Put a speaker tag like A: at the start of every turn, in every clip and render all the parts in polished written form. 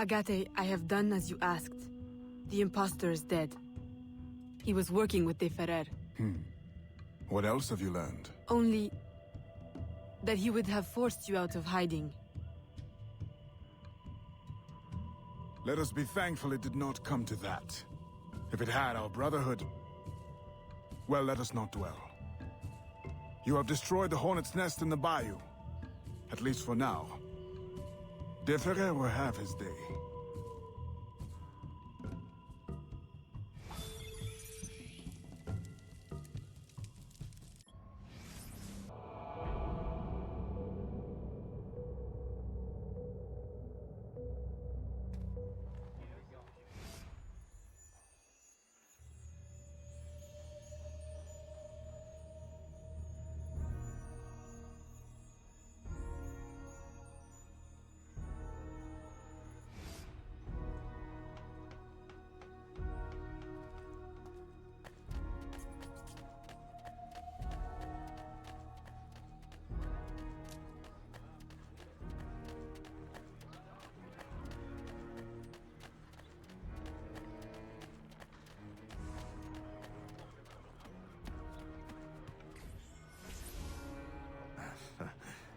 A: Agate, I have done as you asked. The impostor is dead. He was working with De Ferrer.
B: What else have you learned?
A: Only that he would have forced you out of hiding.
B: Let us be thankful it did not come to that. If it had, our brotherhood... Well, let us not dwell. You have destroyed the hornet's nest in the bayou. At least for now. De Ferrer will have his day.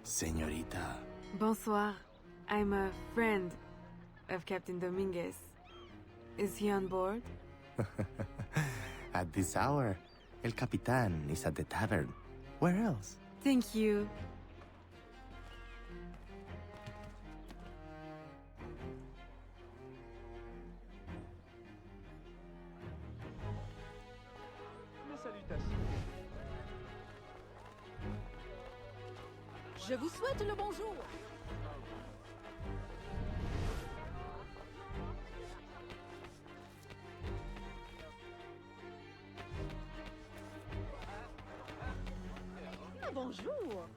C: Señorita.
A: Bonsoir. I'm a friend of Captain Dominguez. Is he on board?
C: At this hour, El Capitan is at the tavern. Where else?
A: Thank you.
D: Je vous souhaite le bonjour. Ah, bonjour.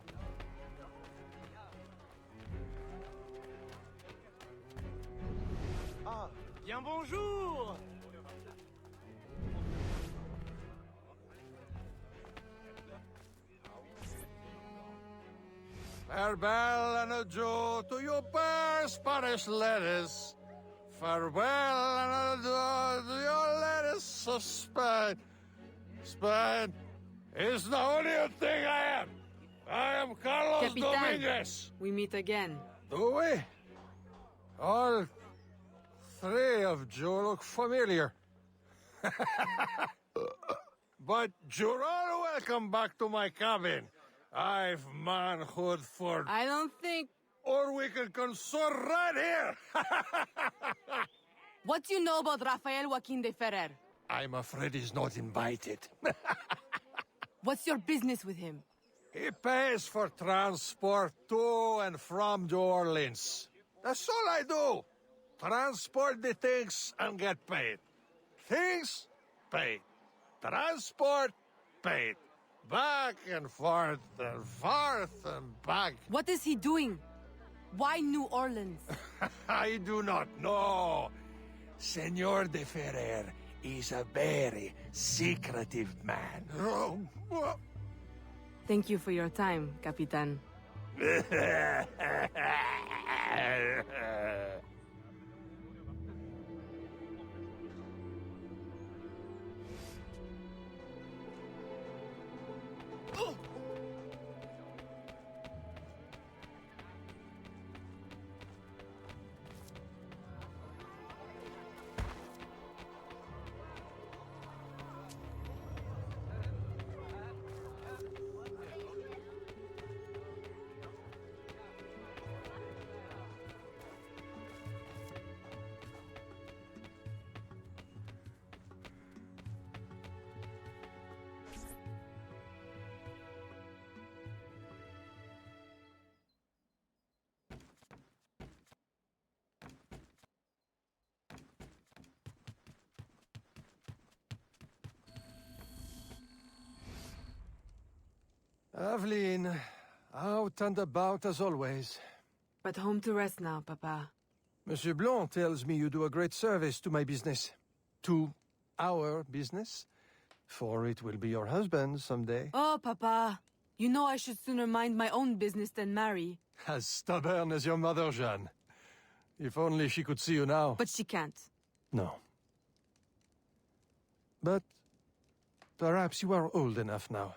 E: Ah, bien bonjour. Farewell and adieu to your fair Spanish ladies. Farewell and adieu to your ladies of Spain. Spain is the only thing I am. I am Carlos
A: Capitan,
E: Dominguez.
A: we meet again.
E: Do we? All three of you look familiar. But you're all welcome back to my cabin. I've manhood for...
A: I don't think...
E: Or we can consort right here!
A: What do you know about Rafael Joaquin de Ferrer?
E: I'm afraid he's not invited.
A: What's your business with him?
E: He pays for transport to and from New Orleans. That's all I do. Transport the things and get paid. Things, paid. Transport, paid. Back and forth and back.
A: What is he doing? Why New Orleans?
E: I do not know. Senor de Ferrer is a very secretive man.
A: Thank you for your time, Capitan.
E: Aveline, out and about as always.
A: But home to rest now, Papa.
E: Monsieur Blanc tells me you do a great service to my business. To our business. For it will be your husband someday.
A: Oh, Papa. You know I should sooner mind my own business than marry.
E: As stubborn as your mother, Jeanne. If only she could see you now.
A: But she can't.
E: No. But perhaps you are old enough now.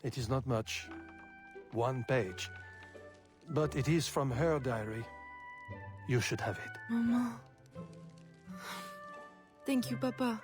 E: It is not much. 1 page. But it is from her diary. You should have it.
A: Mama. Thank you, Papa.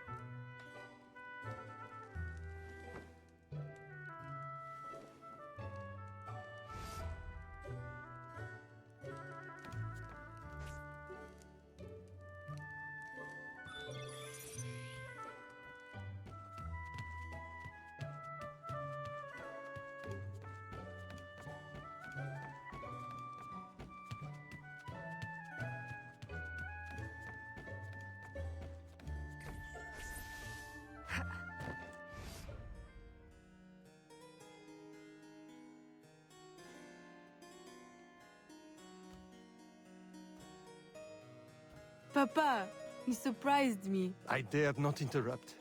A: Papa, you surprised me.
E: I dared not interrupt.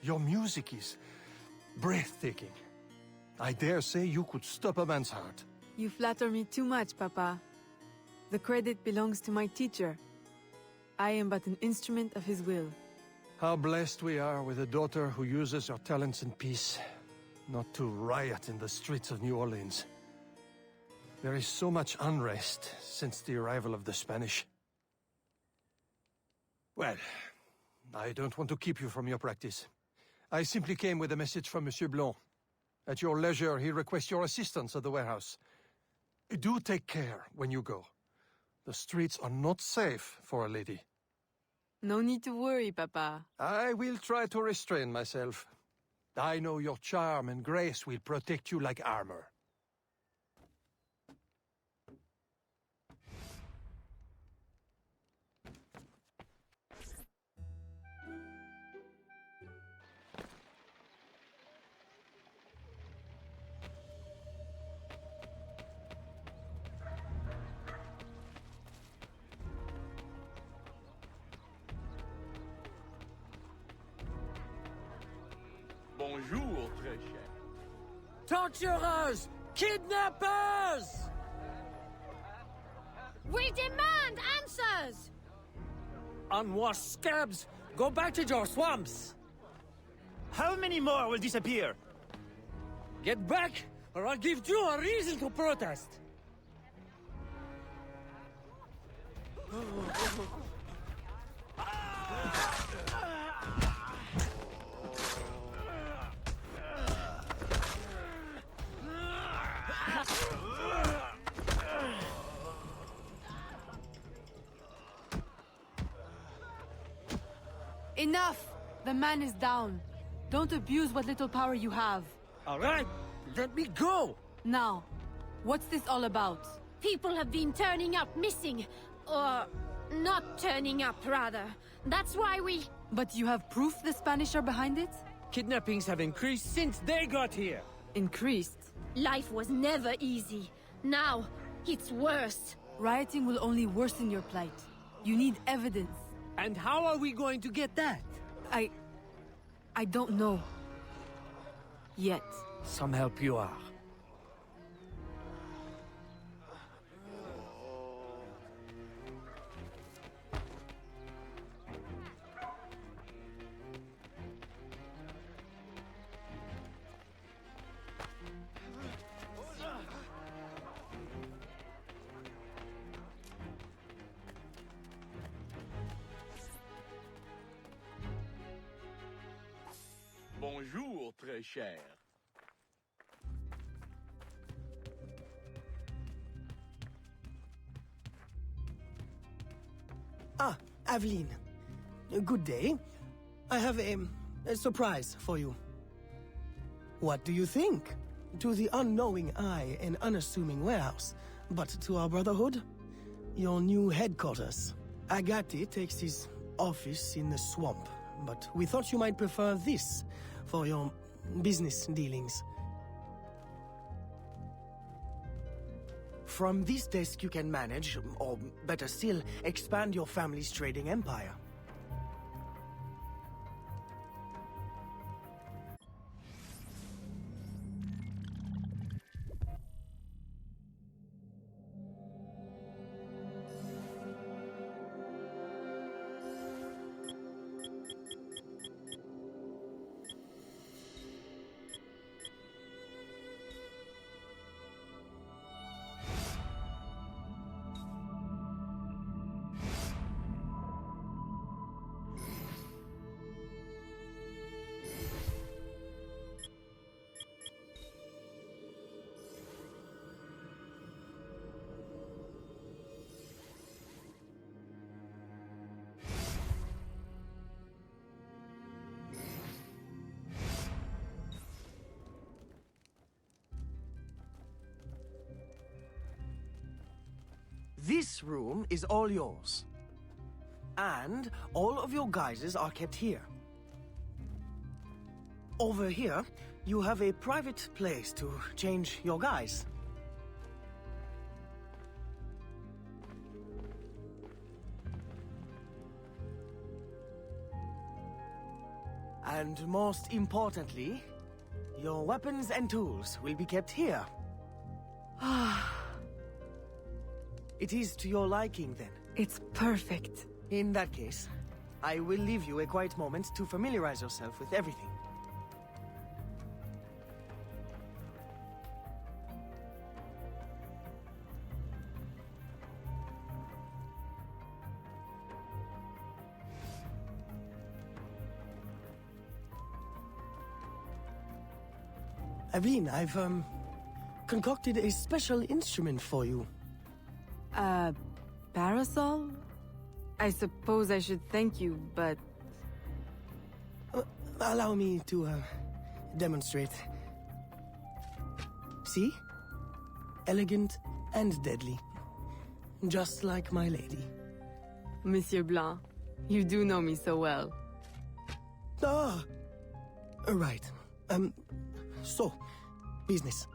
E: Your music is breathtaking. I dare say you could stop a man's heart.
A: You flatter me too much, Papa. The credit belongs to my teacher. I am but an instrument of his will.
E: How blessed we are with a daughter who uses her talents in peace, not to riot in the streets of New Orleans. There is so much unrest since the arrival of the Spanish. Well, I don't want to keep you from your practice. I simply came with a message from Monsieur Blanc. At your leisure, he requests your assistance at the warehouse. Do take care when you go. The streets are not safe for a lady.
A: No need to worry, Papa.
E: I will try to restrain myself. I know your charm and grace will protect you like armor.
F: Bonjour, très cher.
G: Torturers! Kidnappers!
D: We demand answers!
G: Unwashed scabs! Go back to your swamps!
F: How many more will disappear?
G: Get back, or I'll give you a reason to protest!
A: Enough! The man is down. Don't abuse what little power you have.
G: All right, let me go!
A: Now, what's this all about?
D: People have been turning up missing. Or not turning up, rather. That's why we...
A: But you have proof the Spanish are behind it?
G: Kidnappings have increased since they got here.
A: Increased.
D: Life was never easy. Now, it's worse.
A: Rioting will only worsen your plight. You need evidence.
G: And how are we going to get that?
A: I don't know. Yet.
G: Some help you are.
F: Bonjour, très cher.
H: Ah, Aveline. Good day. I have a surprise for you. What do you think? To the unknowing eye, an unassuming warehouse. But to our brotherhood, your new headquarters. Agate takes his office in the swamp, but we thought you might prefer this for your business dealings. From this desk you can manage, or better still, expand your family's trading empire. This room is all yours. And all of your guises are kept here. Over here, you have a private place to change your guise. And most importantly, your weapons and tools will be kept here. It is to your liking, then.
A: It's perfect.
H: In that case, I will leave you a quiet moment to familiarize yourself with everything. Aveline, I've, concocted a special instrument for you.
A: Parasol? I suppose I should thank you, but...
H: Allow me to, demonstrate. See? Elegant and deadly. Just like my lady.
A: Monsieur Blanc, you do know me so well.
H: Ah! Right. So, business.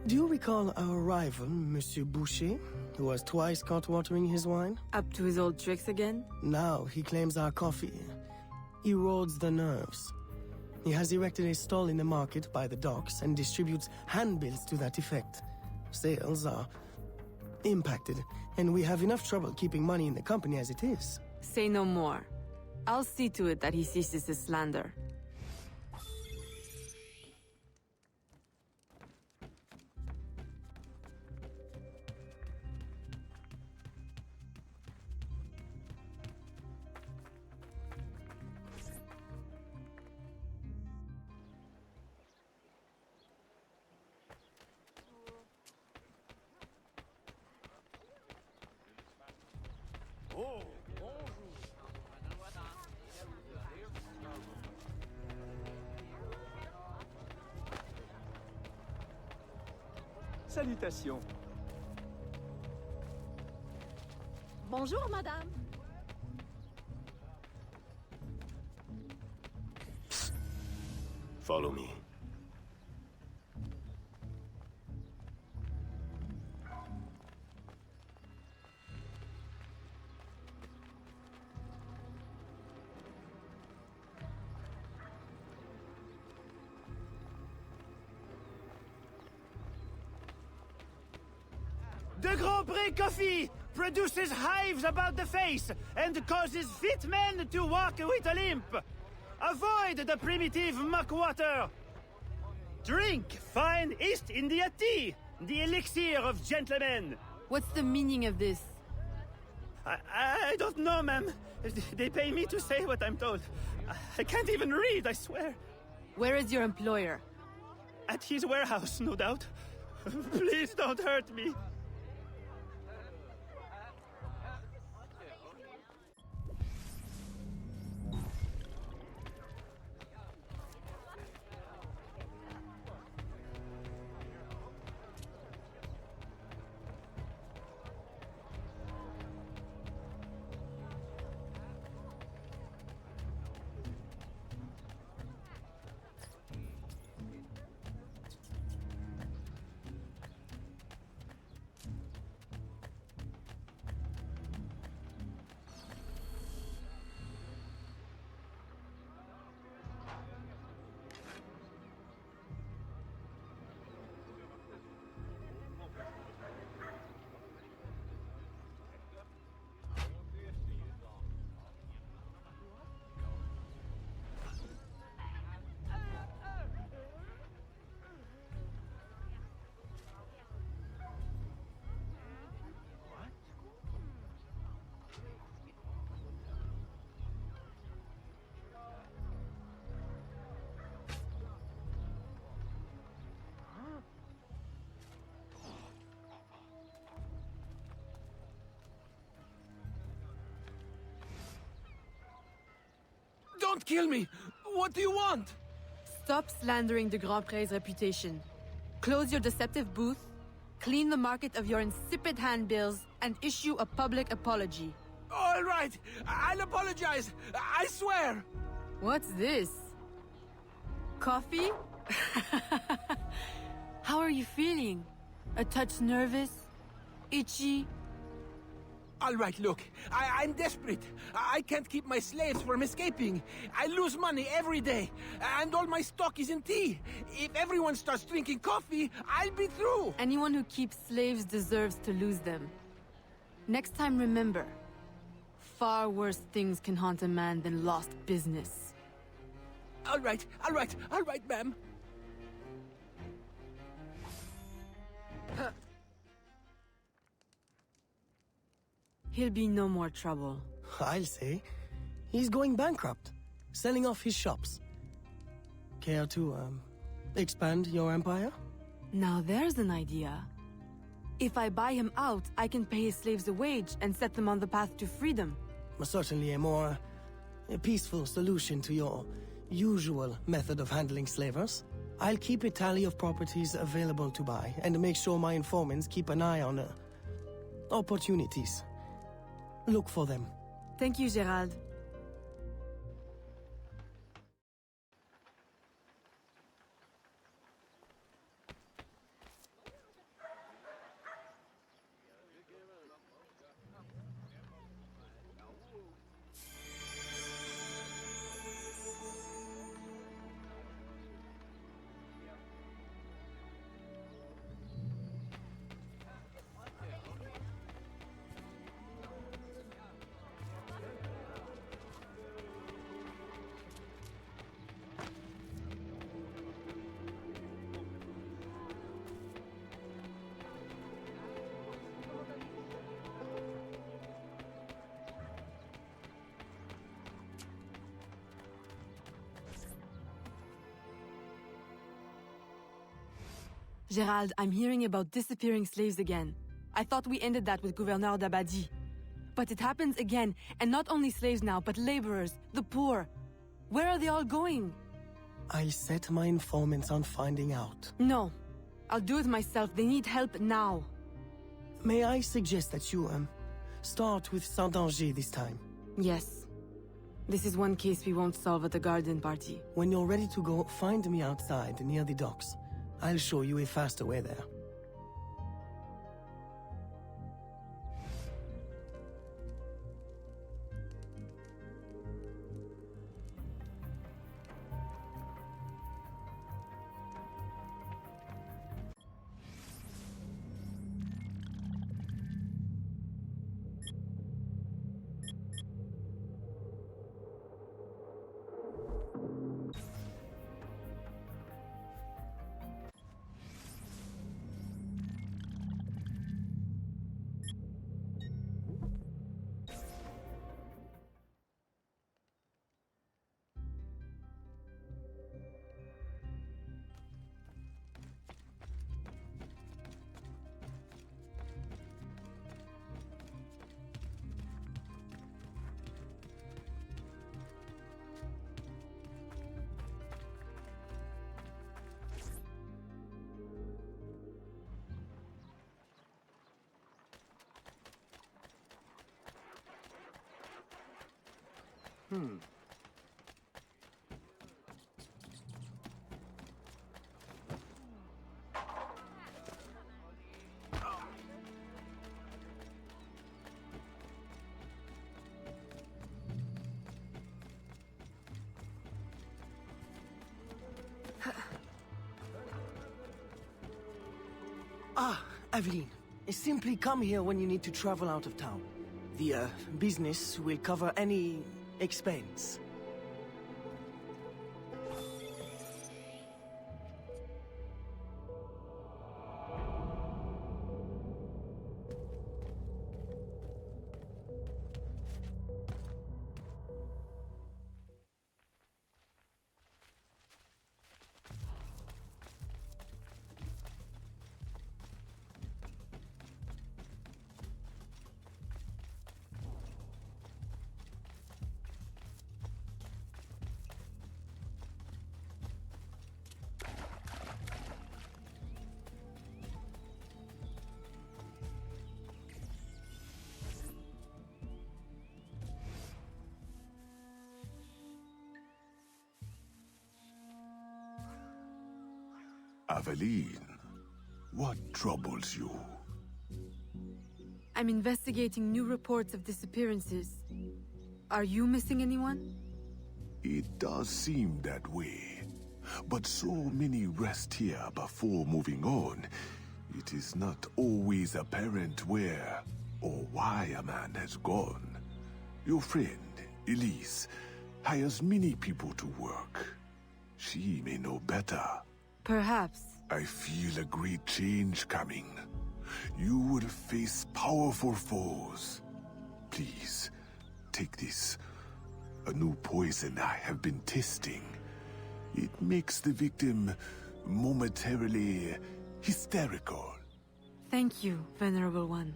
H: Do you recall our rival, Monsieur Boucher, who was twice caught watering his wine?
A: Up to his old tricks again?
H: Now he claims our coffee erodes the nerves. He has erected a stall in the market by the docks and distributes handbills to that effect. Sales are impacted, and we have enough trouble keeping money in the company as it is.
A: Say no more. I'll see to it that he ceases his slander.
I: Salutations.
D: Bonjour, madame.
I: Follow me.
J: The Grand Prix coffee produces hives about the face and causes fit men to walk with a limp. Avoid the primitive muck water. Drink fine East India tea, the elixir of gentlemen.
A: What's the meaning of this?
J: I don't know, ma'am. They pay me to say what I'm told. I can't even read, I swear.
A: Where is your employer?
J: At his warehouse, no doubt. Please don't hurt me.
G: Don't kill me! What do you want?
A: Stop slandering the Grand Prix's reputation. Close your deceptive booth, clean the market of your insipid handbills, and issue a public apology.
G: All right, I'll apologize. I swear.
A: What's this? Coffee? How are you feeling? A touch nervous? Itchy?
G: All right, look, I'm desperate. I can't keep my slaves from escaping. I lose money every day, and all my stock is in tea. If everyone starts drinking coffee, I'll be through.
A: Anyone who keeps slaves deserves to lose them. Next time, remember, far worse things can haunt a man than lost business.
G: All right, ma'am.
A: He'll be no more trouble.
H: I'll say. He's going bankrupt, selling off his shops. Care to, expand your empire?
A: Now there's an idea. If I buy him out, I can pay his slaves a wage and set them on the path to freedom.
H: Certainly a more peaceful solution to your usual method of handling slavers. I'll keep a tally of properties available to buy and make sure my informants keep an eye on opportunities. Look for them.
A: Thank you, Gerald. Gerald, I'm hearing about disappearing slaves again. I thought we ended that with Gouverneur d'Abadie. But it happens again, and not only slaves now, but laborers, the poor. Where are they all going?
H: I'll set my informants on finding out.
A: No. I'll do it myself. They need help now.
H: May I suggest that you, start with Saint-Danger this time.
A: Yes. This is one case we won't solve at the garden party.
H: When you're ready to go, find me outside near the docks. I'll show you a faster way there. Ah, Aveline. Simply come here when you need to travel out of town. The, business will cover any expense.
I: Aveline, what troubles you?
A: I'm investigating new reports of disappearances. Are you missing anyone?
I: It does seem that way. But so many rest here before moving on. It is not always apparent where or why a man has gone. Your friend, Elise, hires many people to work. She may know better.
A: Perhaps.
I: I feel a great change coming. You will face powerful foes. Please, take this. A new poison I have been testing. It makes the victim momentarily hysterical.
A: Thank you, Venerable One.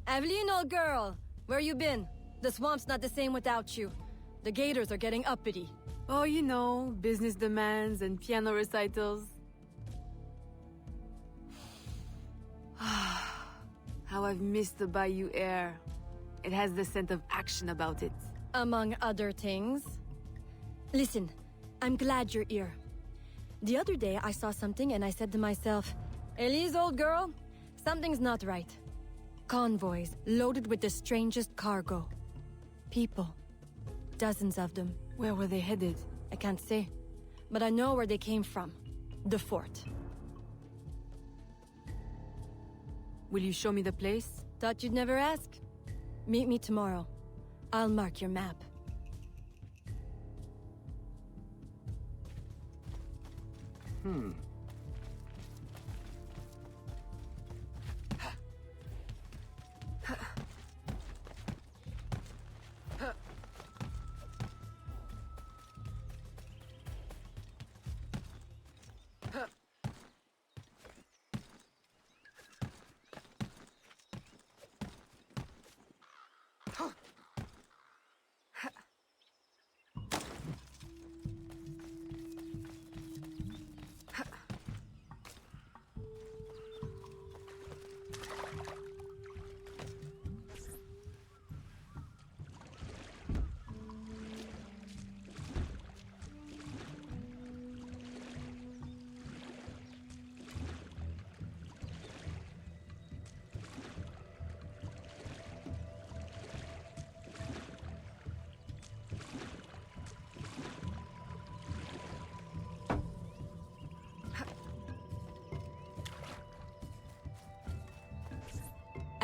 K: Aveline, old girl! Where you been? The swamp's not the same without you. The gators are getting uppity.
A: Oh, you know, business demands and piano recitals. How I've missed the bayou air. It has the scent of action about it.
K: Among other things. Listen, I'm glad you're here. The other day I saw something and I said to myself, Elise, old girl, something's not right. Convoys loaded with the strangest cargo. People. Dozens of them.
A: Where were they headed?
K: I can't say. But I know where they came from. The fort.
A: Will you show me the place?
K: Thought you'd never ask. Meet me tomorrow. I'll mark your map.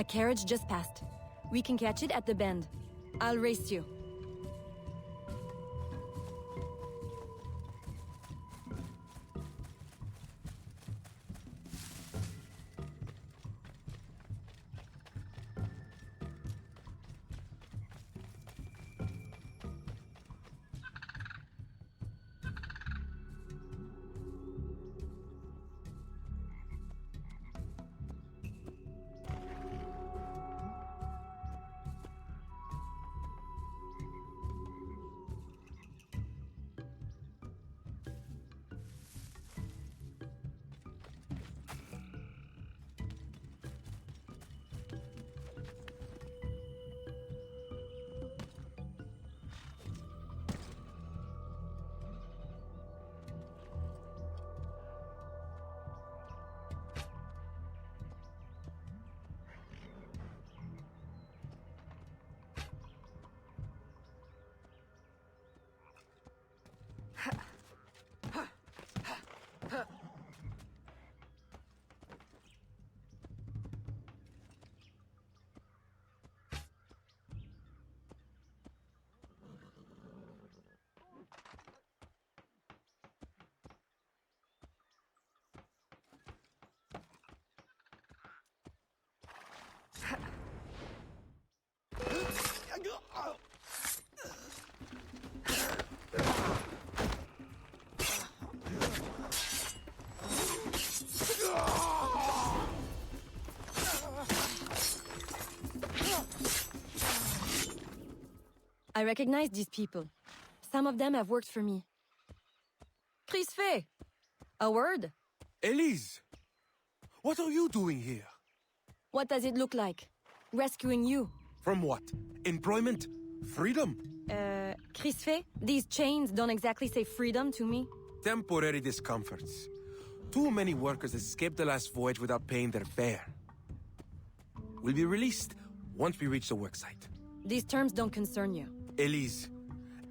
K: A carriage just passed. We can catch it at the bend. I'll race you. I recognize these people. Some of them have worked for me. Crisfe! A word?
G: Elise! What are you doing here?
K: What does it look like? Rescuing you.
G: From what? Employment? Freedom?
K: Crisfe, these chains don't exactly say freedom to me.
G: Temporary discomforts. Too many workers escaped the last voyage without paying their fare. We'll be released once we reach the worksite.
K: These terms don't concern you.
G: Elise,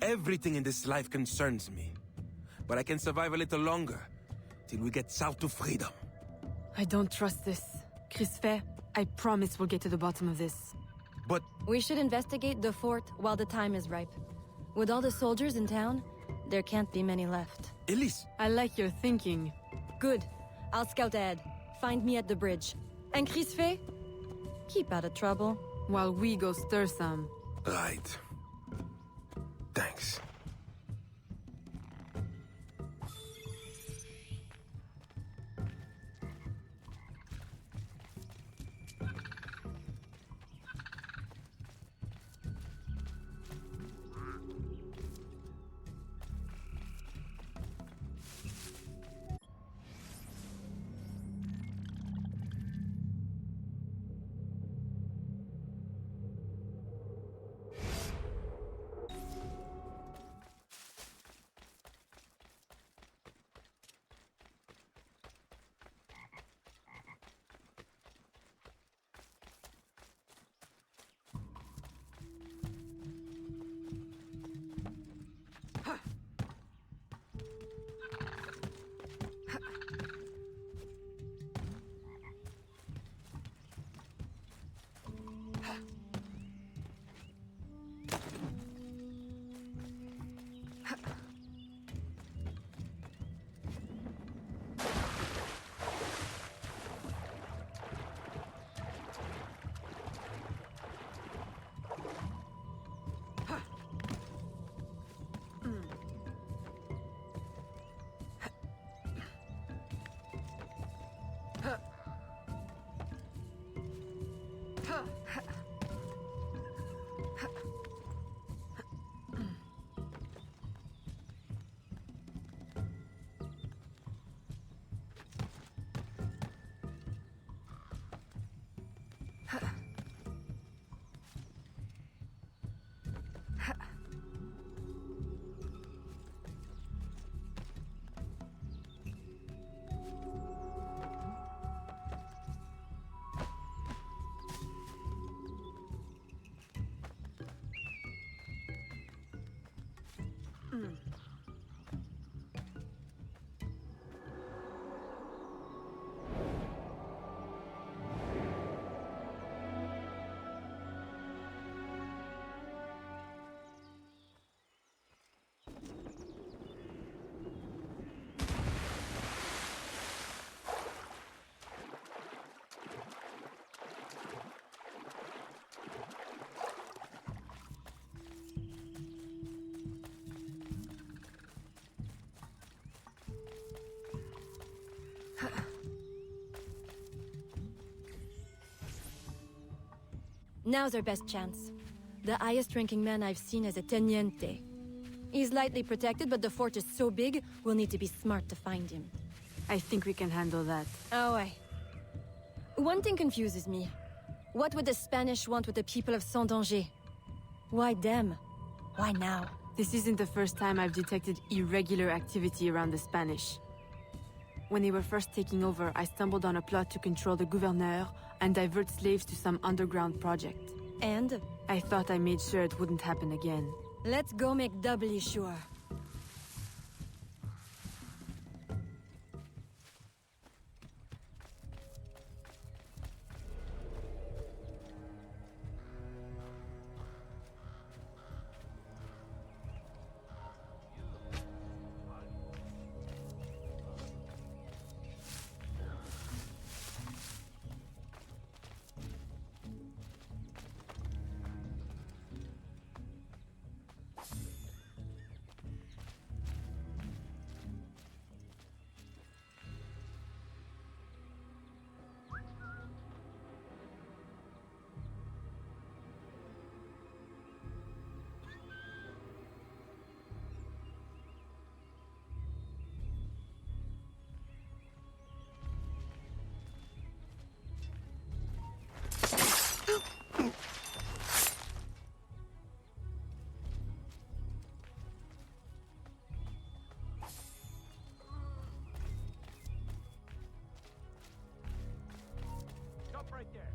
G: everything in this life concerns me. But I can survive a little longer, till we get south to freedom.
A: I don't trust this. Crisfe, I promise we'll get to the bottom of this.
G: But...
K: We should investigate the fort while the time is ripe. With all the soldiers in town, there can't be many left.
G: Elise!
A: I like your thinking.
K: Good. I'll scout ahead. Find me at the bridge. And Crisfe, keep out of trouble.
A: While we go stir some.
G: Right. Thanks.
K: Now's our best chance. The highest-ranking man I've seen is a teniente. He's lightly protected, but the fort is so big, we'll need to be smart to find him.
A: I think we can handle that.
K: Oh, aye. One thing confuses me. What would the Spanish want with the people of Saint-Danger? Why them? Why now?
A: This isn't the first time I've detected irregular activity around the Spanish. When they were first taking over, I stumbled on a plot to control the gouverneur and divert slaves to some underground project.
K: And?
A: I thought I made sure it wouldn't happen again.
K: Let's go make doubly sure.
J: Right there.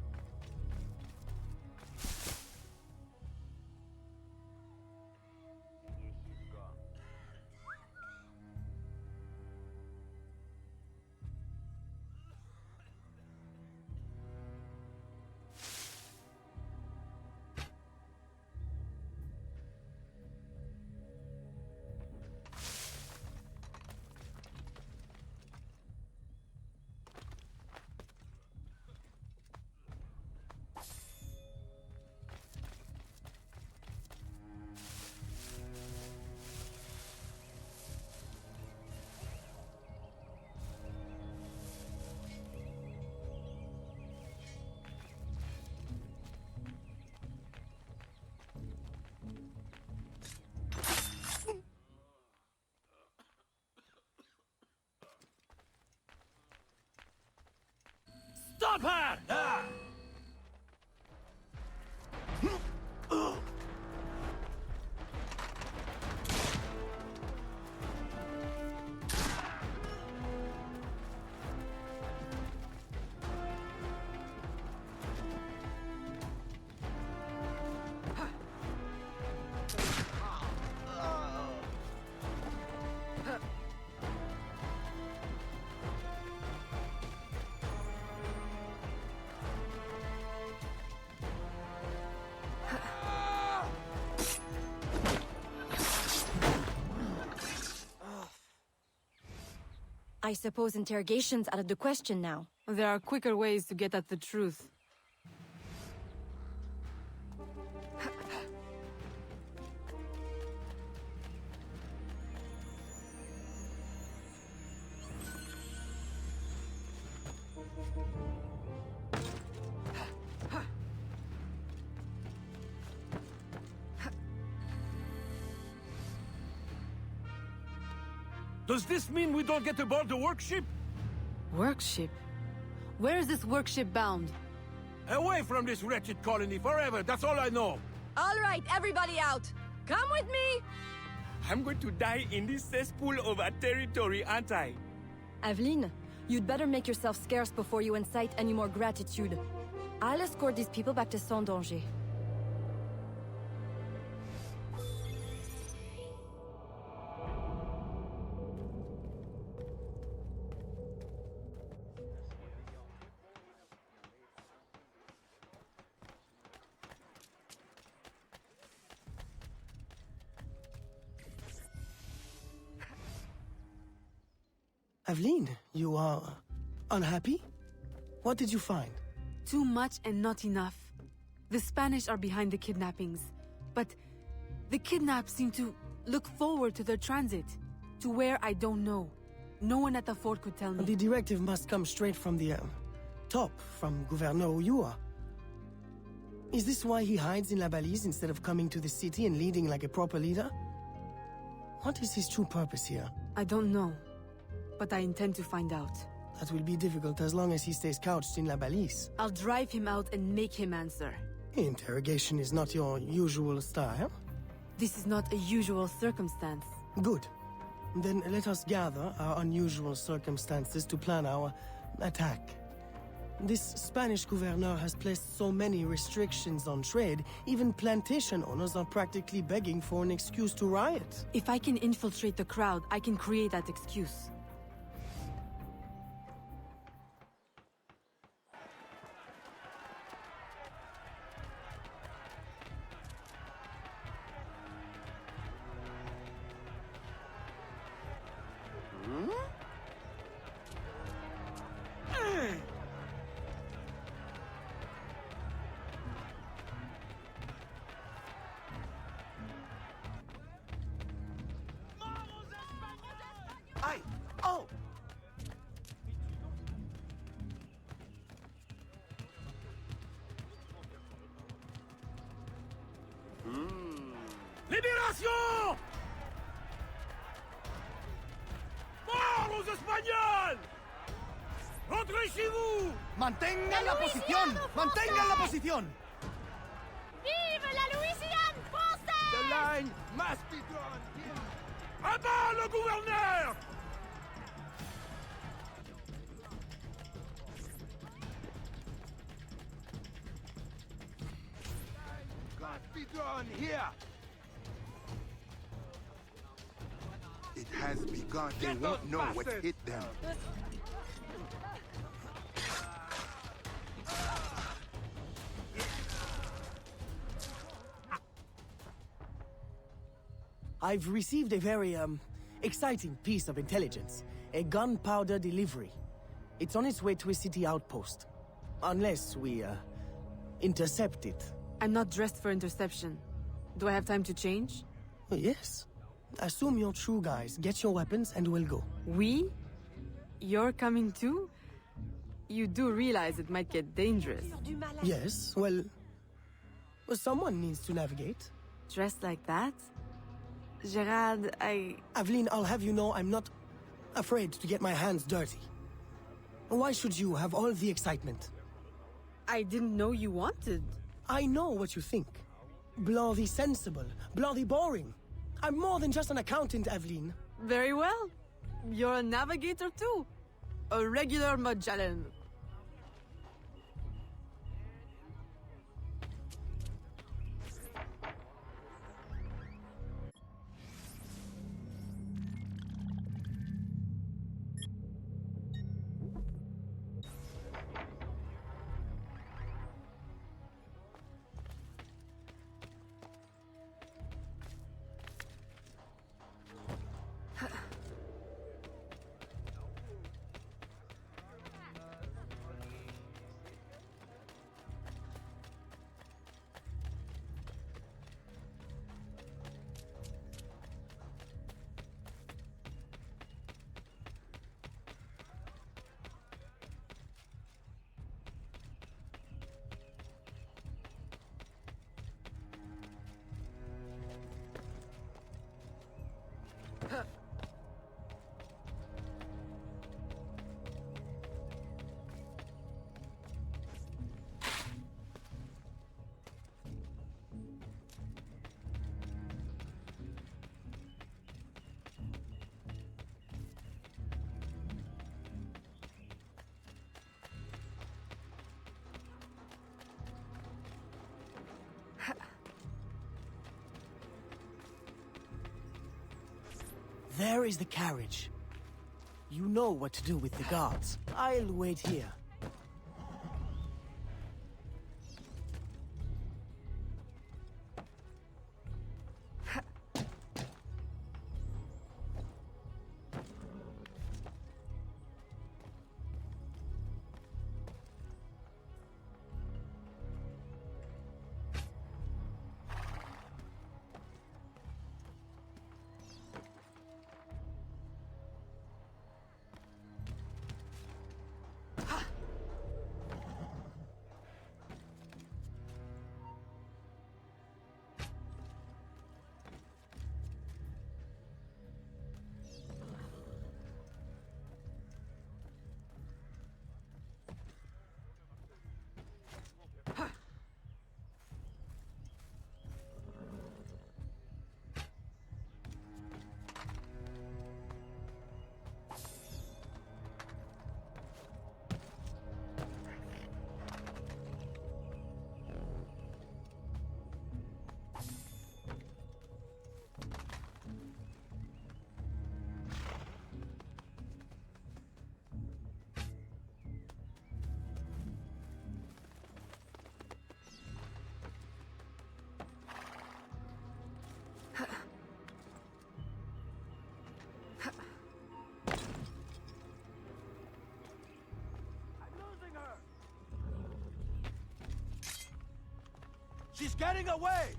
J: Stop her!
K: I suppose interrogation's out of the question now.
A: There are quicker ways to get at the truth.
G: Does this mean we don't get aboard the workship?
A: Workship? Where is this workship bound?
G: Away from this wretched colony forever, that's all I know.
K: All right, everybody out! Come with me!
L: I'm going to die in this cesspool of a territory, aren't I?
K: Aveline, you'd better make yourself scarce before you incite any more gratitude. I'll escort these people back to Saint-Danger.
H: Aveline, you are unhappy? What did you find?
A: Too much and not enough. The Spanish are behind the kidnappings, but the kidnapped seem to look forward to their transit, to where I don't know. No one at the fort could tell me.
H: The directive must come straight from the top, from Gouverneur Uyua. Is this why he hides in La Balise instead of coming to the city and leading like a proper leader? What is his true purpose here?
A: I don't know, but I intend to find out.
H: That will be difficult as long as he stays couched in La Balise.
A: I'll drive him out and make him answer.
H: Interrogation is not your usual style.
A: This is not a usual circumstance.
H: Good. Then let us gather our unusual circumstances to plan our attack. This Spanish governor has placed so many restrictions on trade, even plantation owners are practically begging for an excuse to riot.
A: If I can infiltrate the crowd, I can create that excuse.
C: Ay! Oh!
G: Libération! ¡Mort aux Espagnols! ¡Rentrez chez vous!
C: ¡Mantengan la posición! ¡Mantengan la posición!
D: Vive la Louisiane française!
G: The line must be drawn here! À bas le gouverneur!
E: Must be drawn here! It has begun. They won't know what hit them.
H: I've received a very, exciting piece of intelligence. A gunpowder delivery. It's on its way to a city outpost. Unless we, intercept it.
A: I'm not dressed for interception. Do I have time to change?
H: Yes. Assume you're true, guys. Get your weapons and we'll go.
A: We? You're coming too? You do realize it might get dangerous.
H: Yes, well, someone needs to navigate.
A: Dressed like that? Gerard,
H: Aveline, I'll have you know I'm not afraid to get my hands dirty. Why should you have all the excitement?
A: I didn't know you wanted.
H: I know what you think. Bloody sensible, bloody boring. I'm more than just an accountant, Aveline.
A: Very well. You're a navigator too. A regular Magellan.
H: There is the carriage. You know what to do with the guards. I'll wait here.
G: She's getting away!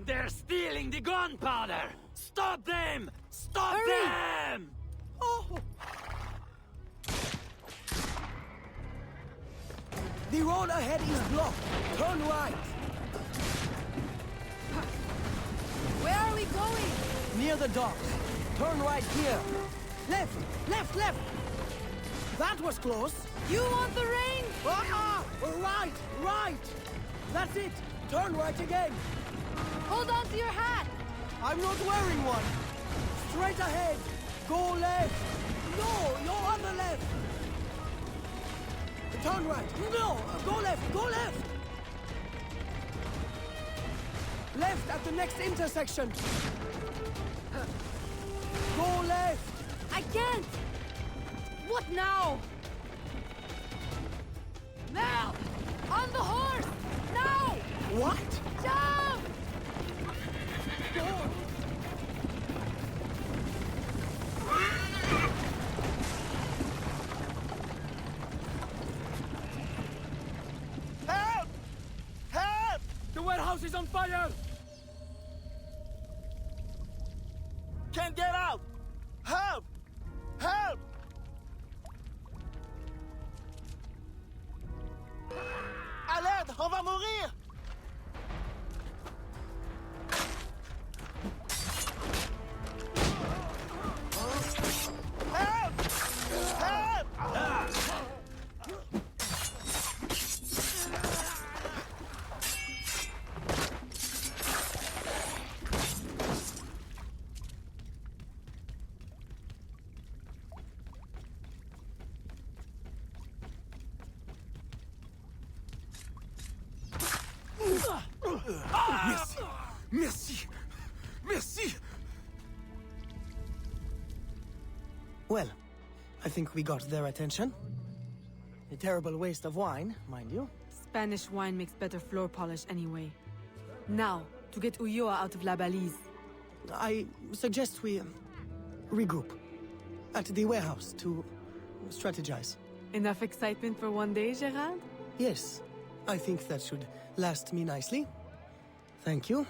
G: They're stealing the gunpowder! Stop them! Stop them!
H: Oh! The road ahead is blocked. Turn right.
A: Where are we going?
H: Near the docks. Turn right here. Left, left, left. That was close.
A: You want the rain?
H: Ah! Right, right. That's it. Turn right again.
A: Hold on to your hat.
H: I'm not wearing one. Straight ahead. Go left. No, your other left. Turn right. No, go left, go left. Left at the next intersection. Go left.
A: I can't. What now? Now! On the horse! Now!
H: What?
A: Jump!
G: Help! Help! The warehouse is on fire! Can't get out! Help! Help! À l'aide! On va mourir! Help! Help!
B: Merci! Merci! Merci!
H: Well, I think we got their attention. A terrible waste of wine, mind you.
A: Spanish wine makes better floor polish anyway. Now, to get Ulloa out of La Balise.
H: I suggest we regroup at the warehouse to strategize.
A: Enough excitement for one day, Gerard?
H: Yes, I think that should last me nicely. Thank you.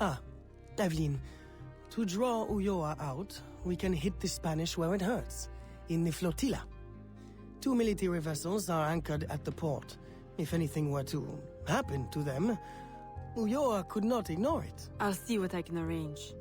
H: Ah, Evelyn, to draw Ulloa out, we can hit the Spanish where it hurts, in the flotilla. 2 military vessels are anchored at the port. If anything were to happen to them, Ulloa could not ignore it.
A: I'll see what I can arrange.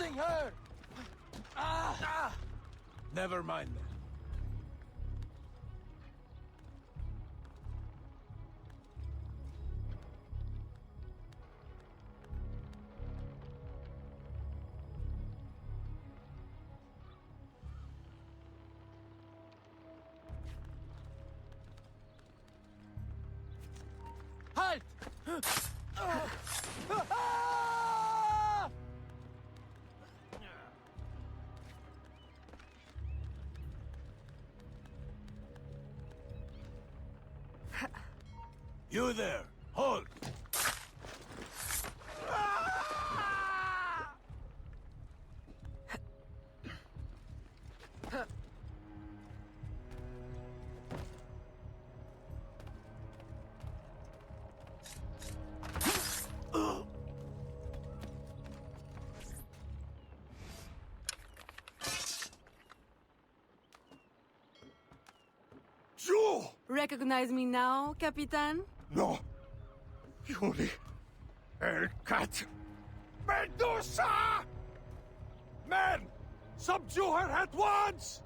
G: losing her! Never mind then. Halt! You there! Halt!
E: Joe!
A: Recognize me now, Capitan?
E: No. Yuri. El Cat. Medusa! Men! Subdue her at once!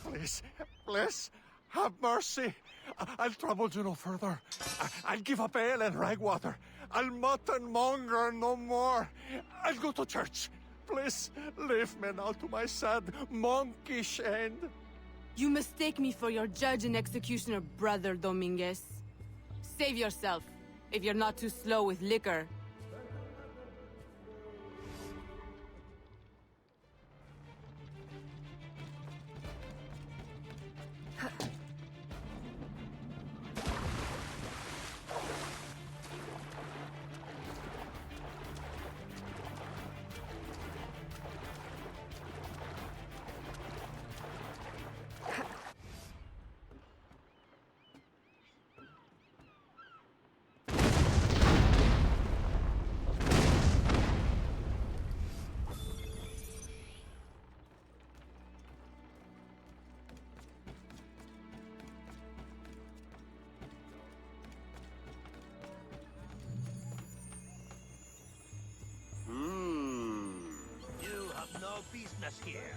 E: Please, please, have mercy. I'll trouble you no further. I'll give up ale and ragwater. I'll mutton monger no more. I'll go to church. Please, leave me now to my sad, monkish end.
A: You mistake me for your judge and executioner, Brother Dominguez. Save yourself, if you're not too slow with liquor.
J: You have no business here.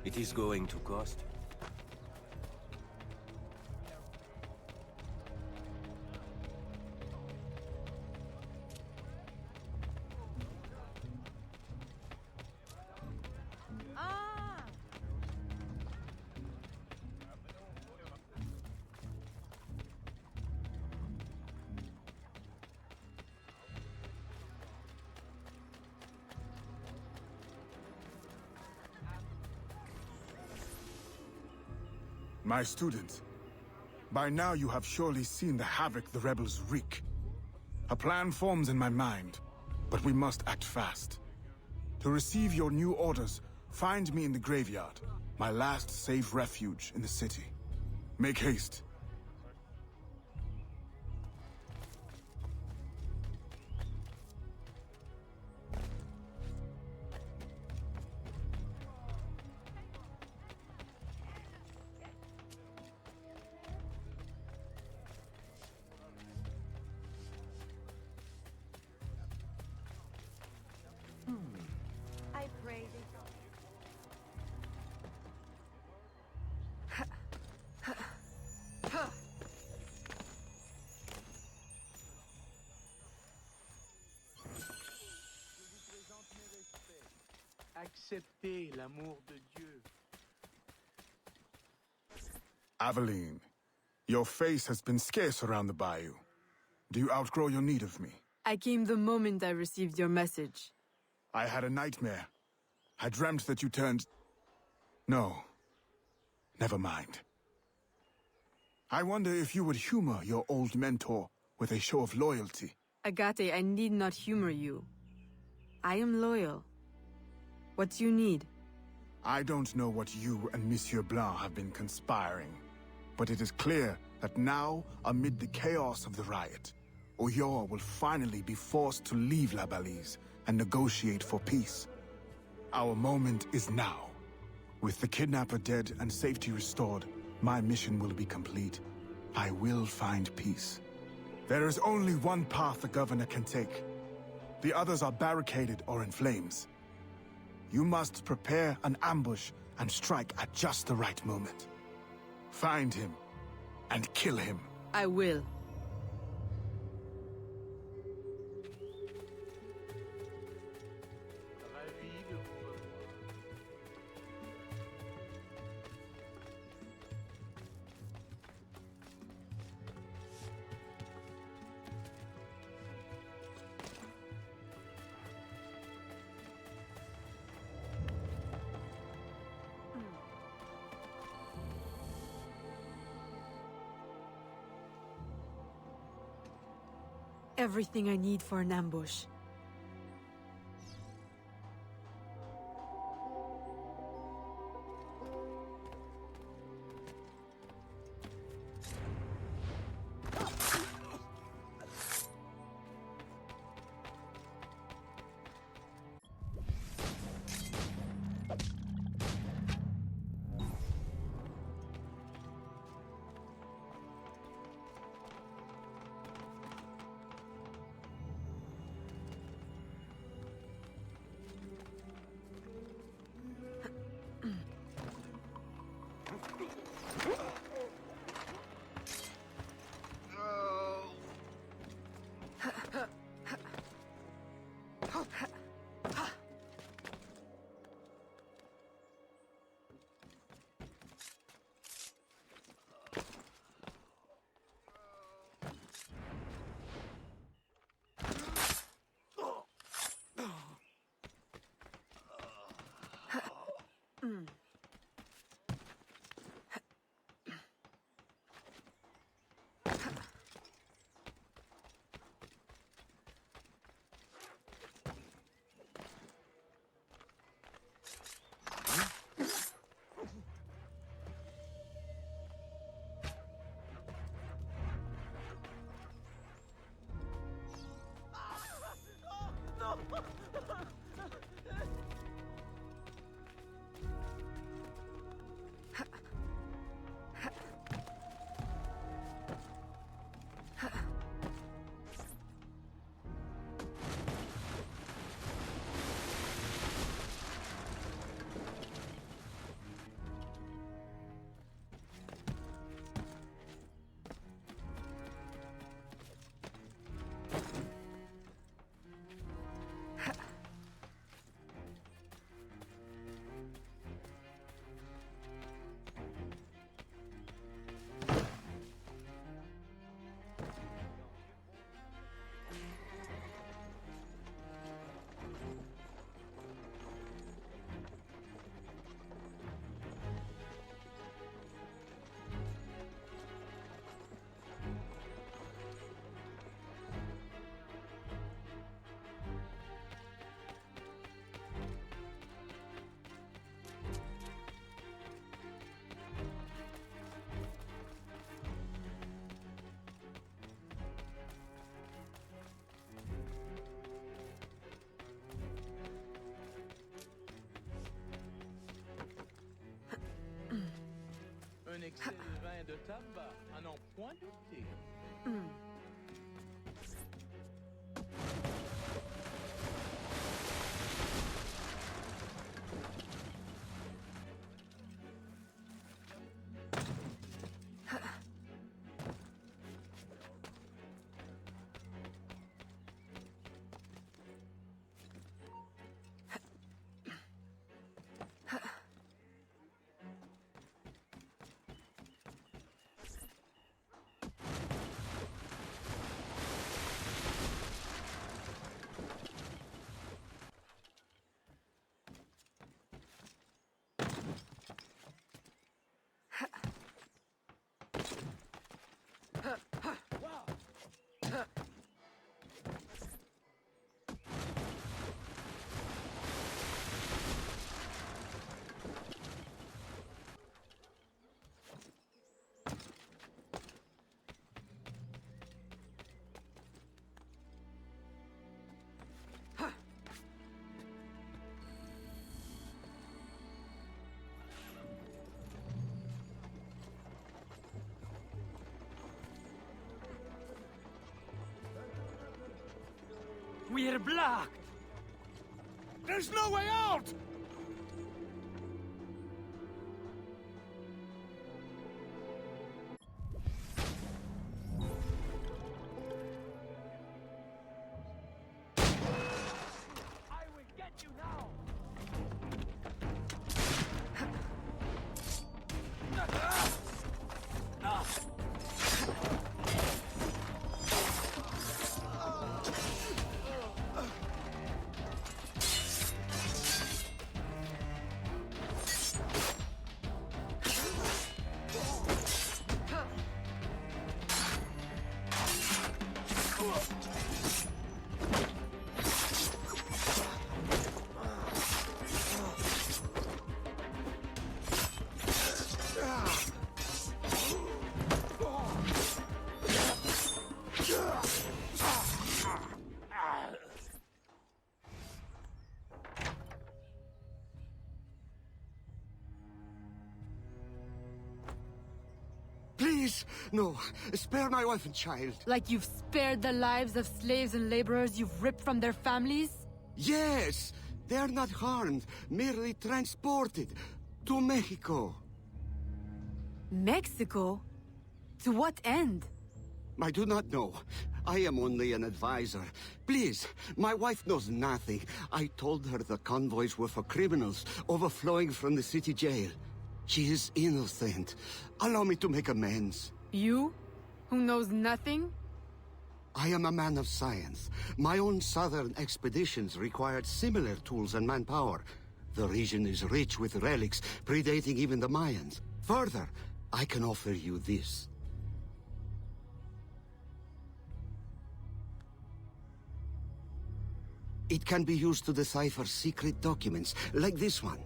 L: It is going to cost.
B: My student, by now you have surely seen the havoc the rebels wreak. A plan forms in my mind, but we must act fast. To receive your new orders, find me in the graveyard, my last safe refuge in the city. Make haste.
L: accepter l'amour de Dieu.
B: Aveline, your face has been scarce around the bayou. Do you outgrow your need of me?
A: I came the moment I received your message.
B: I had a nightmare. I dreamt that you turned... No. Never mind. I wonder if you would humor your old mentor with a show of loyalty.
A: Agate, I need not humor you. I am loyal. What do you need?
B: I don't know what you and Monsieur Blanc have been conspiring, but it is clear that now, amid the chaos of the riot, Oyor will finally be forced to leave La Balise and negotiate for peace. Our moment is now. With the kidnapper dead and safety restored, my mission will be complete. I will find peace. There is only one path the governor can take. The others are barricaded or in flames. You must prepare an ambush and strike at just the right moment. Find him and kill him.
A: I will.
L: Ravi de vous revoir.
A: Everything I need for an ambush.
L: Un excès de vin de tabac, à n'en point douter.
J: We're blocked!
E: There's no way out!
M: Please, no. Spare my wife and child.
A: Like you've spared the lives of slaves and laborers you've ripped from their families?
M: Yes! They're not harmed, merely transported to Mexico.
A: Mexico? To what end?
M: I do not know. I am only an advisor. Please, my wife knows nothing. I told her the convoys were for criminals overflowing from the city jail. She is innocent. Allow me to make amends.
A: You? Who knows nothing?
M: I am a man of science. My own southern expeditions required similar tools and manpower. The region is rich with relics predating even the Mayans. Further, I can offer you this. It can be used to decipher secret documents, like this one.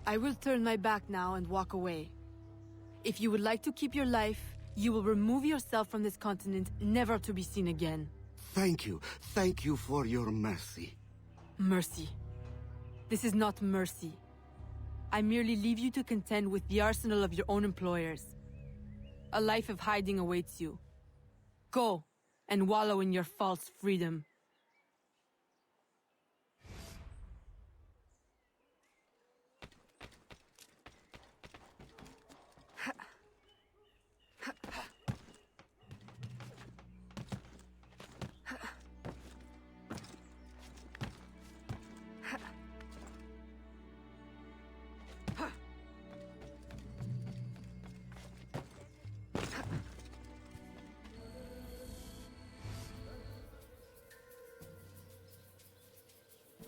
A: I will turn my back now and walk away. If you would like to keep your life, you will remove yourself from this continent, never to be seen again.
M: Thank you. Thank you for your mercy.
A: Mercy. This is not mercy. I merely leave you to contend with the arsenal of your own employers. A life of hiding awaits you. Go, and wallow in your false freedom.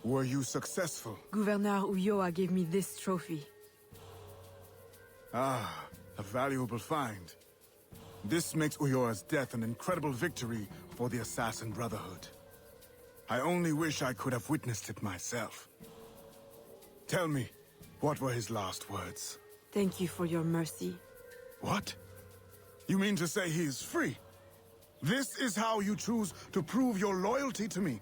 B: Were you successful?
A: Gouverneur Ulloa gave me this trophy.
B: Ah, a valuable find. This makes Ulloa's death an incredible victory for the Assassin Brotherhood. I only wish I could have witnessed it myself. Tell me, what were his last words?
A: Thank you for your mercy.
B: What? You mean to say he is free? This is how you choose to prove your loyalty to me?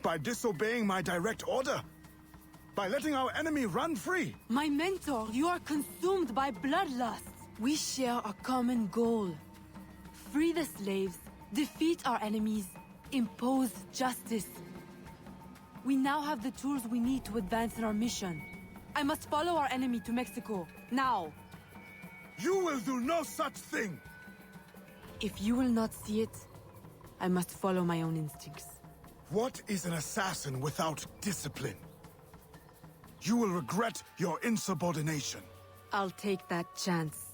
B: By disobeying my direct order? By letting our enemy run free?
A: My mentor, you are consumed by bloodlust. We share a common goal. Free the slaves, defeat our enemies, impose justice. We now have the tools we need to advance in our mission. I must follow our enemy to Mexico, now.
B: You will do no such thing!
A: If you will not see it, I must follow my own instincts.
B: What is an assassin without discipline? You will regret your insubordination.
A: I'll take that chance.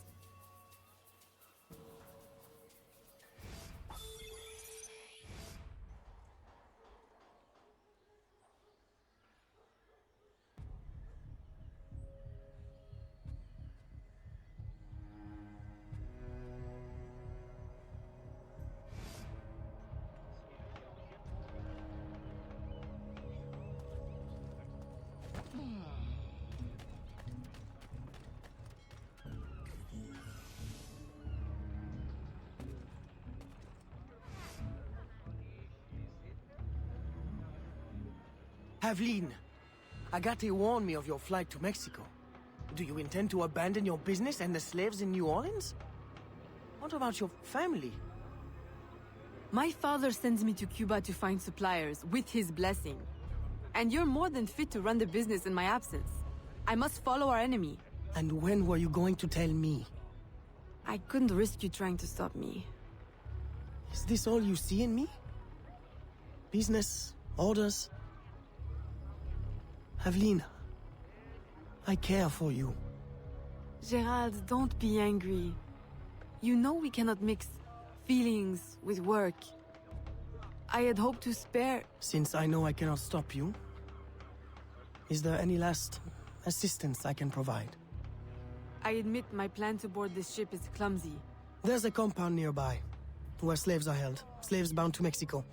H: Aveline, Agate warned me of your flight to Mexico. Do you intend to abandon your business and the slaves in New Orleans? What about your family?
A: My father sends me to Cuba to find suppliers, with his blessing. And you're more than fit to run the business in my absence. I must follow our enemy.
H: And when were you going to tell me?
A: I couldn't risk you trying to stop me.
H: Is this all you see in me? Business? Orders? Aveline, I care for you.
A: Gerald, don't be angry. You know we cannot mix feelings with work. I had hoped to spare...
H: Since I know I cannot stop you, is there any last assistance I can provide?
A: I admit my plan to board this ship is clumsy.
H: There's a compound nearby, where slaves are held. Slaves bound to Mexico.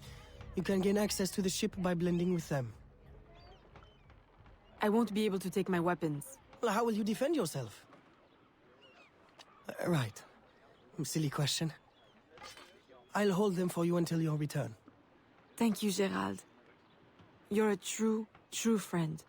H: You can gain access to the ship by blending with them.
A: I won't be able to take my weapons.
H: Well, how will you defend yourself? Right. Silly question. I'll hold them for you until your return.
A: Thank you, Gerald. You're a true, true friend.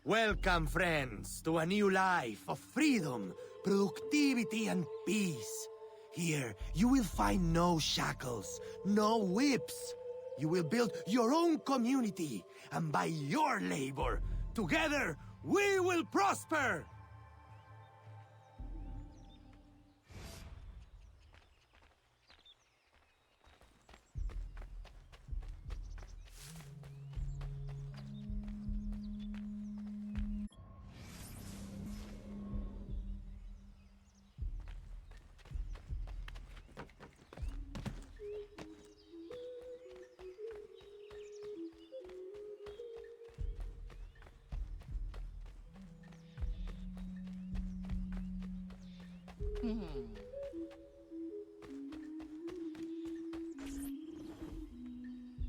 N: Welcome, friends, to a new life of freedom, productivity, and peace. Here, you will find no shackles, no whips. You will build your own community, and by your labor, together, we will prosper!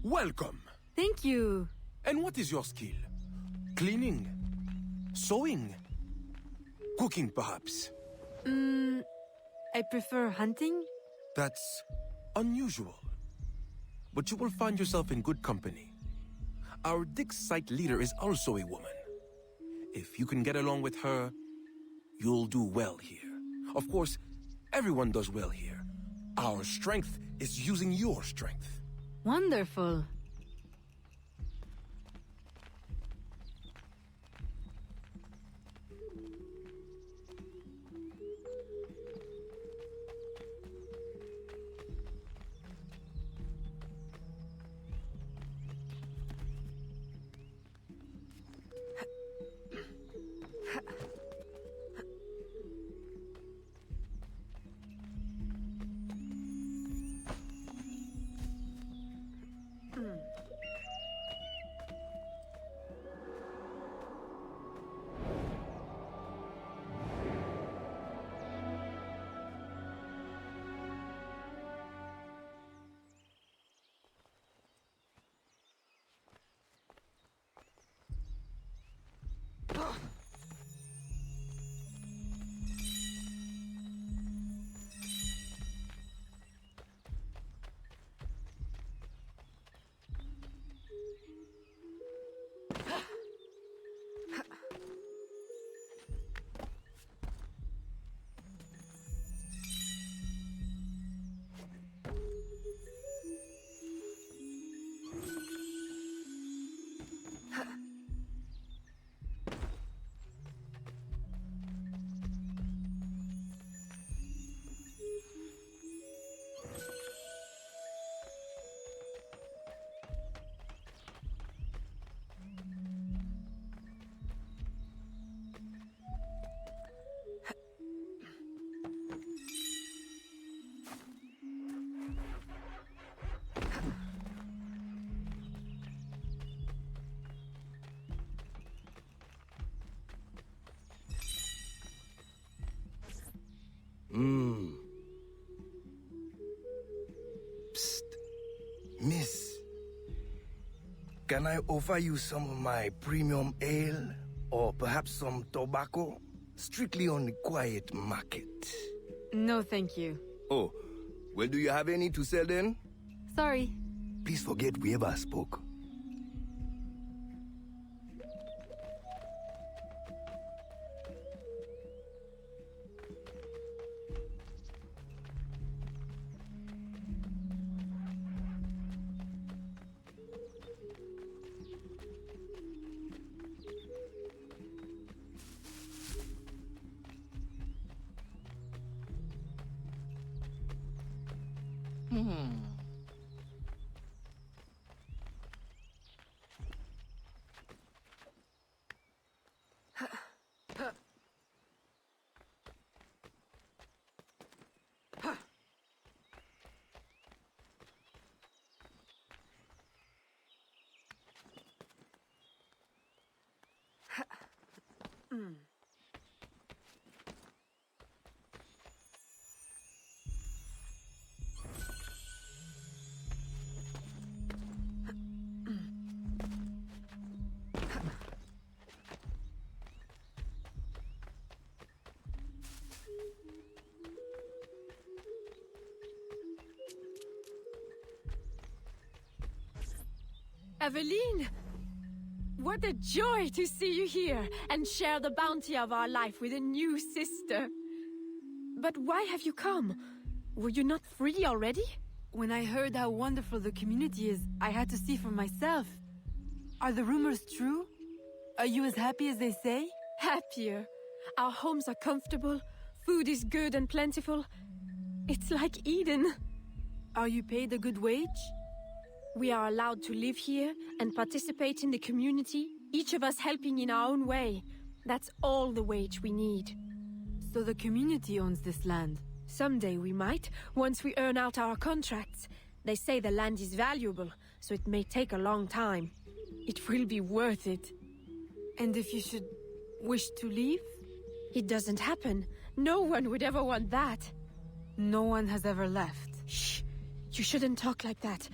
G: Welcome.
A: Thank you.
G: And what is your skill? Cleaning? Sewing? Cooking, perhaps?
A: I prefer hunting.
G: That's unusual. But you will find yourself in good company. Our dig site leader is also a woman. If you can get along with her, you'll do well here. Of course, everyone does well here. Our strength is using your strength.
A: Wonderful.
O: Psst. Miss, can I offer you some of my premium ale? Or perhaps some tobacco? Strictly on the quiet market.
A: No, thank you.
O: Oh, well, do you have any to sell then?
A: Sorry.
O: Please forget we ever spoke.
A: Aveline!
D: What a joy to see you here and share the bounty of our life with a new sister. But why have you come? Were you not free already?
A: When I heard how wonderful the community is, I had to see for myself. Are the rumors true? Are you as happy as they say?
D: Happier. Our homes are comfortable, food is good and plentiful. It's like Eden.
A: Are you paid a good wage?
D: We are allowed to live here and participate in the community, each of us helping in our own way. That's all the wage we need.
A: So the community owns this land?
D: Someday we might, once we earn out our contracts. They say the land is valuable, so it may take a long time. It will be worth it.
A: And if you should wish to leave?
D: It doesn't happen. No one would ever want that.
A: No one has ever left.
D: Shh! You shouldn't talk like that.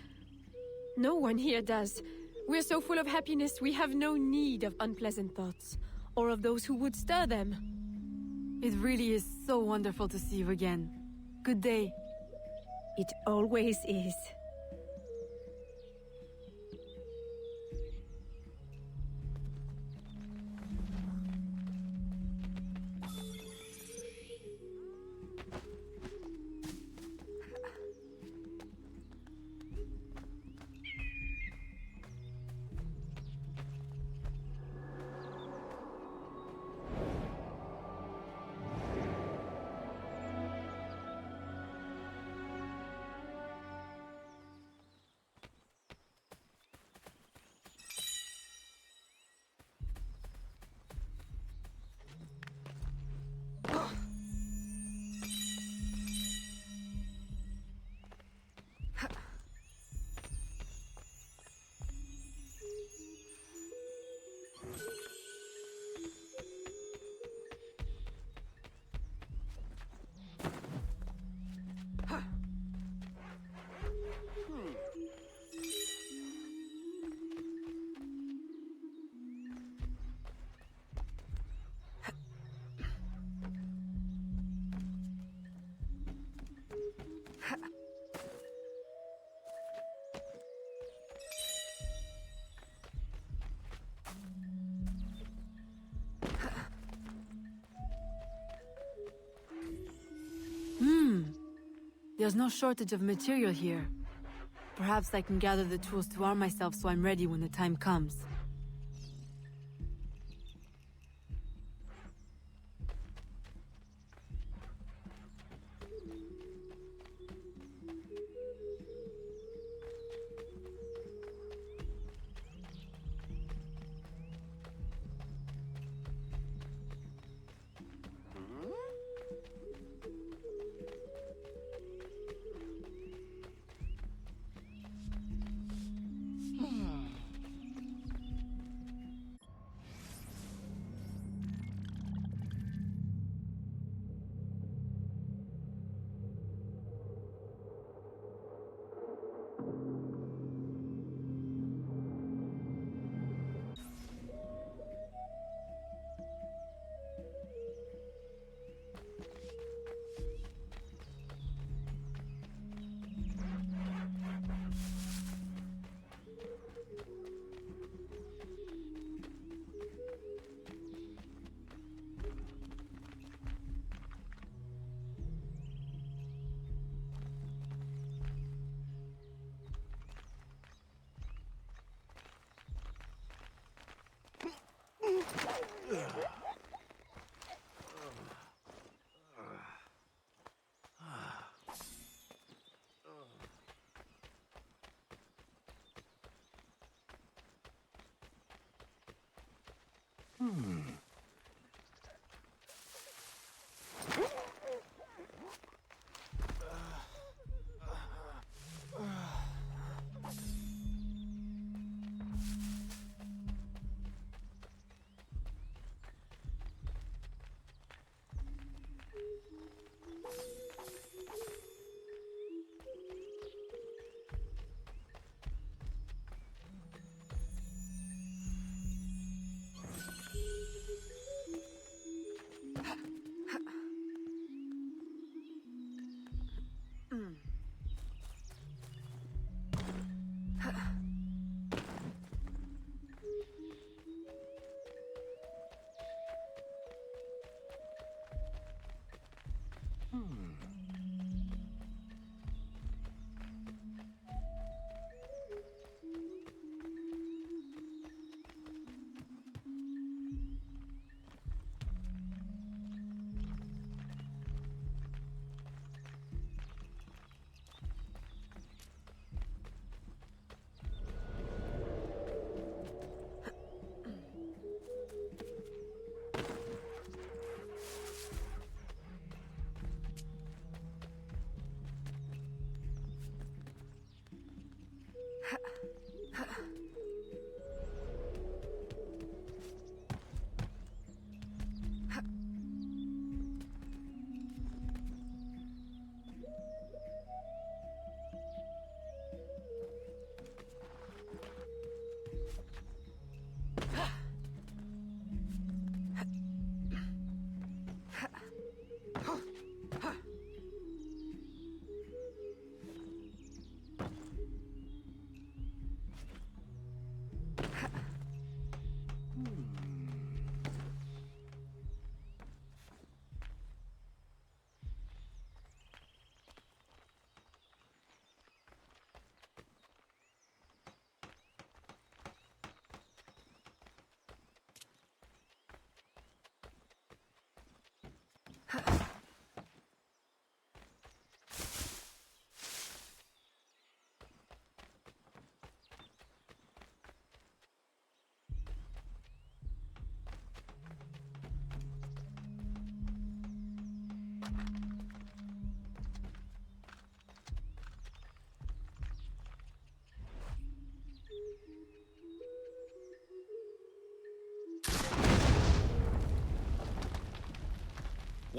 D: No one here does. We're so full of happiness, we have no need of unpleasant thoughts, or of those who would stir them.
A: It really is so wonderful to see you again. Good day.
D: It always is.
A: There's no shortage of material here. Perhaps I can gather the tools to arm myself so I'm ready when the time comes.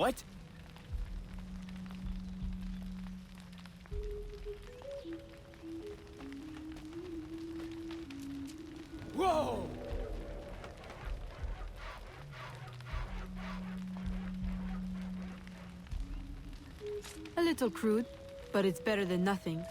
N: What? Whoa!
A: A little crude, but it's better than nothing.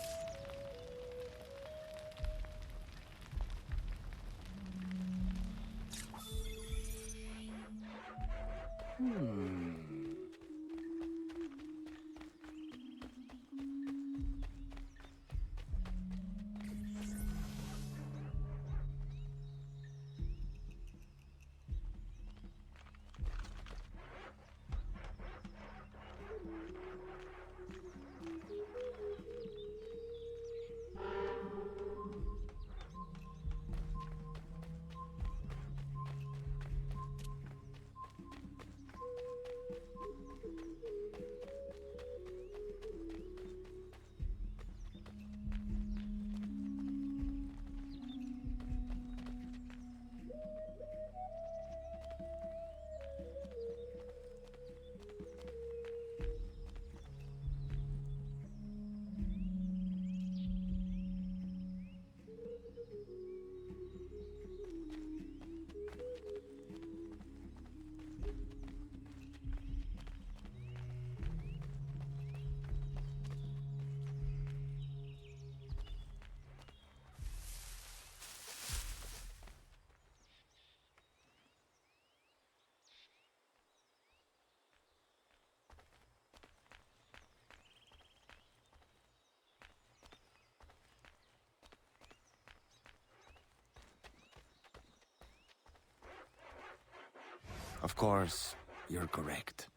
C: Of course, you're correct.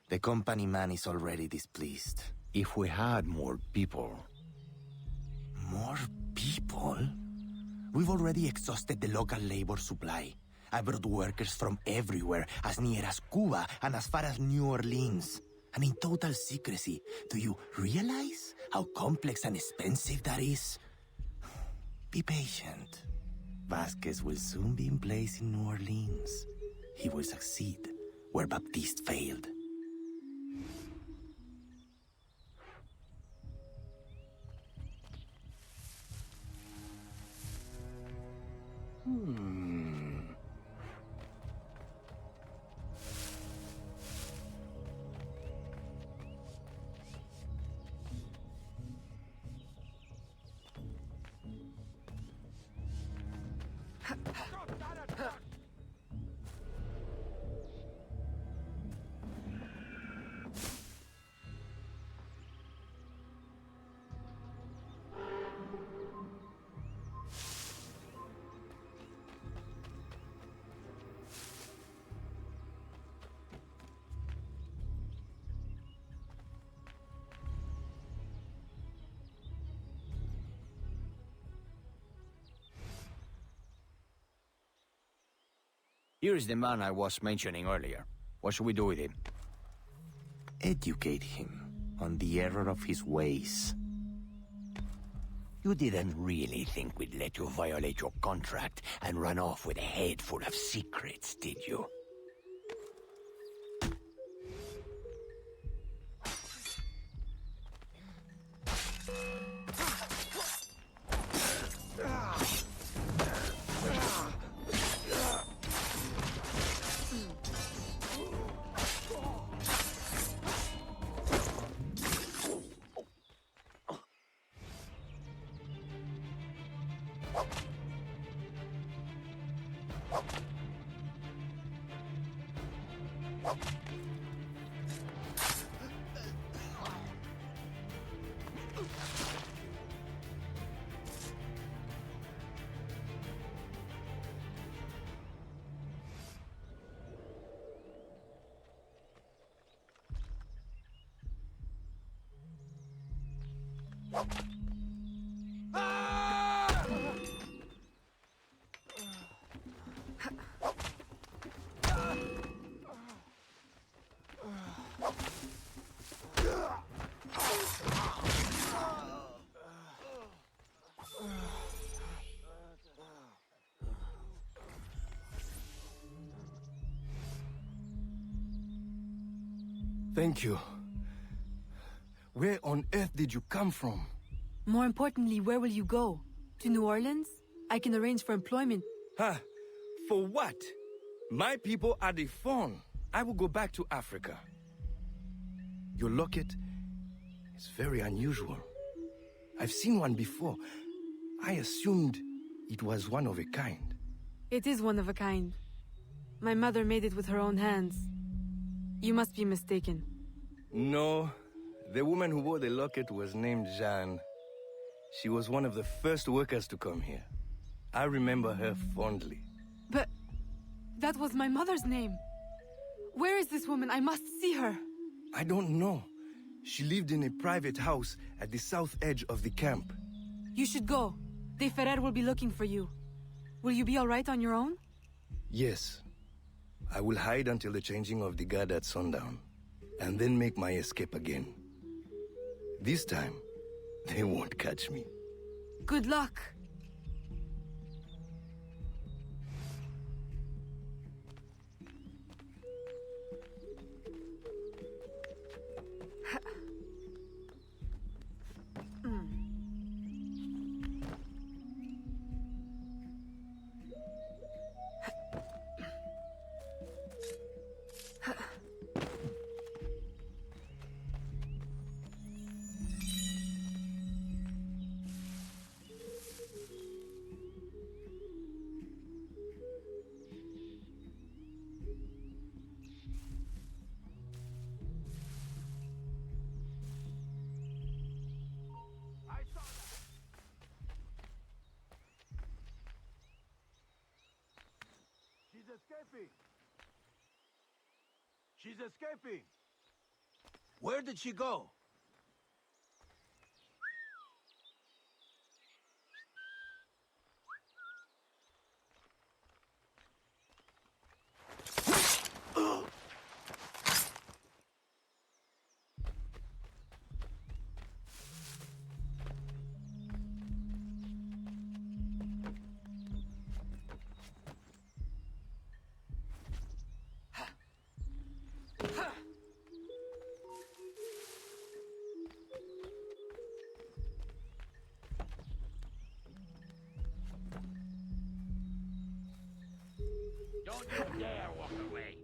C: The company man is already displeased.
O: If we had more people...
C: More people? We've already exhausted the local labor supply. I brought workers from everywhere, as near as Cuba and as far as New Orleans. And in total secrecy. Do you realize how complex and expensive that is? Be patient. Vasquez will soon be in place in New Orleans. He will succeed where Baptiste failed.
P: Here is the man I was mentioning earlier. What should we do with him?
C: Educate him on the error of his ways.
P: You didn't really think we'd let you violate your contract and run off with a head full of secrets, did you?
O: Thank you. Where on earth did you come from?
A: More importantly, where will you go? To New Orleans? I can arrange for employment.
O: Huh? For what? My people are the Fawn. I will go back to Africa. Your locket is very unusual. I've seen one before. I assumed it was one of a kind.
A: It is one of a kind. My mother made it with her own hands. You must be mistaken.
O: No, the woman who wore the locket was named Jeanne. She was one of the first workers to come here. I remember her fondly.
A: But that was my mother's name. Where is this woman? I must see her.
O: I don't know. She lived in a private house at the south edge of the camp.
A: You should go. De Ferrer will be looking for you. Will you be all right on your own?
O: Yes. I will hide until the changing of the guard at sundown, and then make my escape again. This time, they won't catch me.
A: Good luck.
J: Escaping. She's escaping. Where did she go?
F: Don't you dare walk away.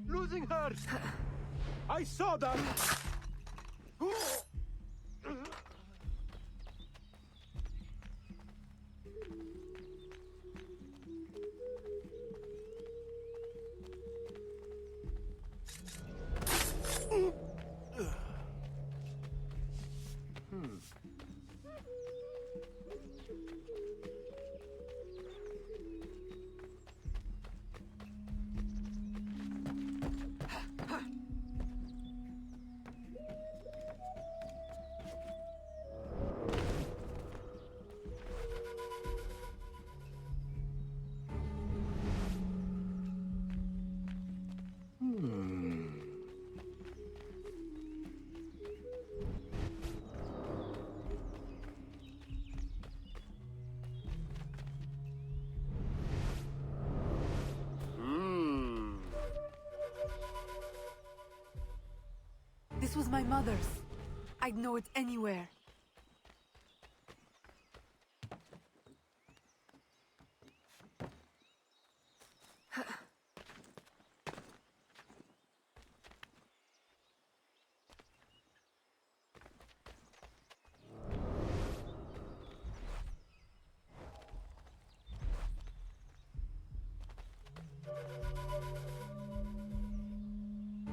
J: Losing her! I saw that!
A: This was my mother's. I'd know it anywhere.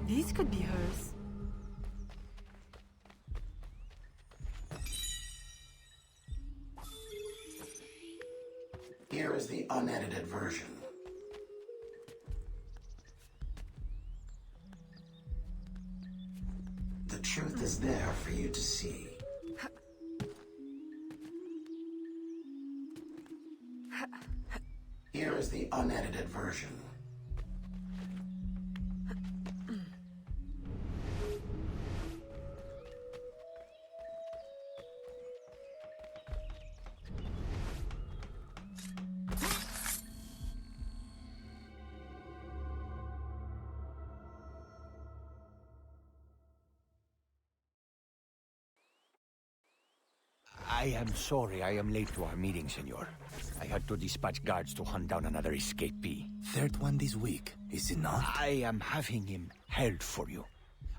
A: These could be hers.
N: Here is the unedited version. The truth is there for you to see. Here is the unedited version.
P: I am sorry I am late to our meeting, senor. I had to dispatch guards to hunt down another escapee.
N: Third one this week, is it not?
P: I am having him held for you.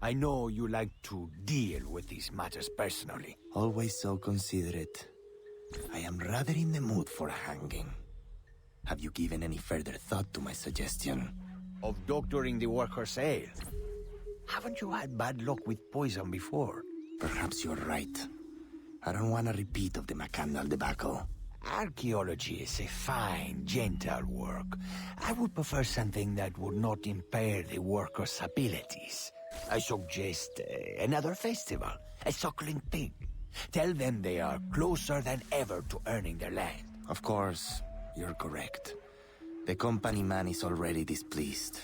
P: I know you like to deal with these matters personally.
N: Always so considerate. I am rather in the mood for a hanging. Have you given any further thought to my suggestion?
P: Of doctoring the workers' ale? Haven't you had bad luck with poison before?
N: Perhaps you're right. I don't want a repeat of the Macandal debacle.
P: Archaeology is a fine, gentle work. I would prefer something that would not impair the workers' abilities. I suggest another festival, a suckling pig. Tell them they are closer than ever to earning their land.
N: Of course, you're correct. The company man is already displeased.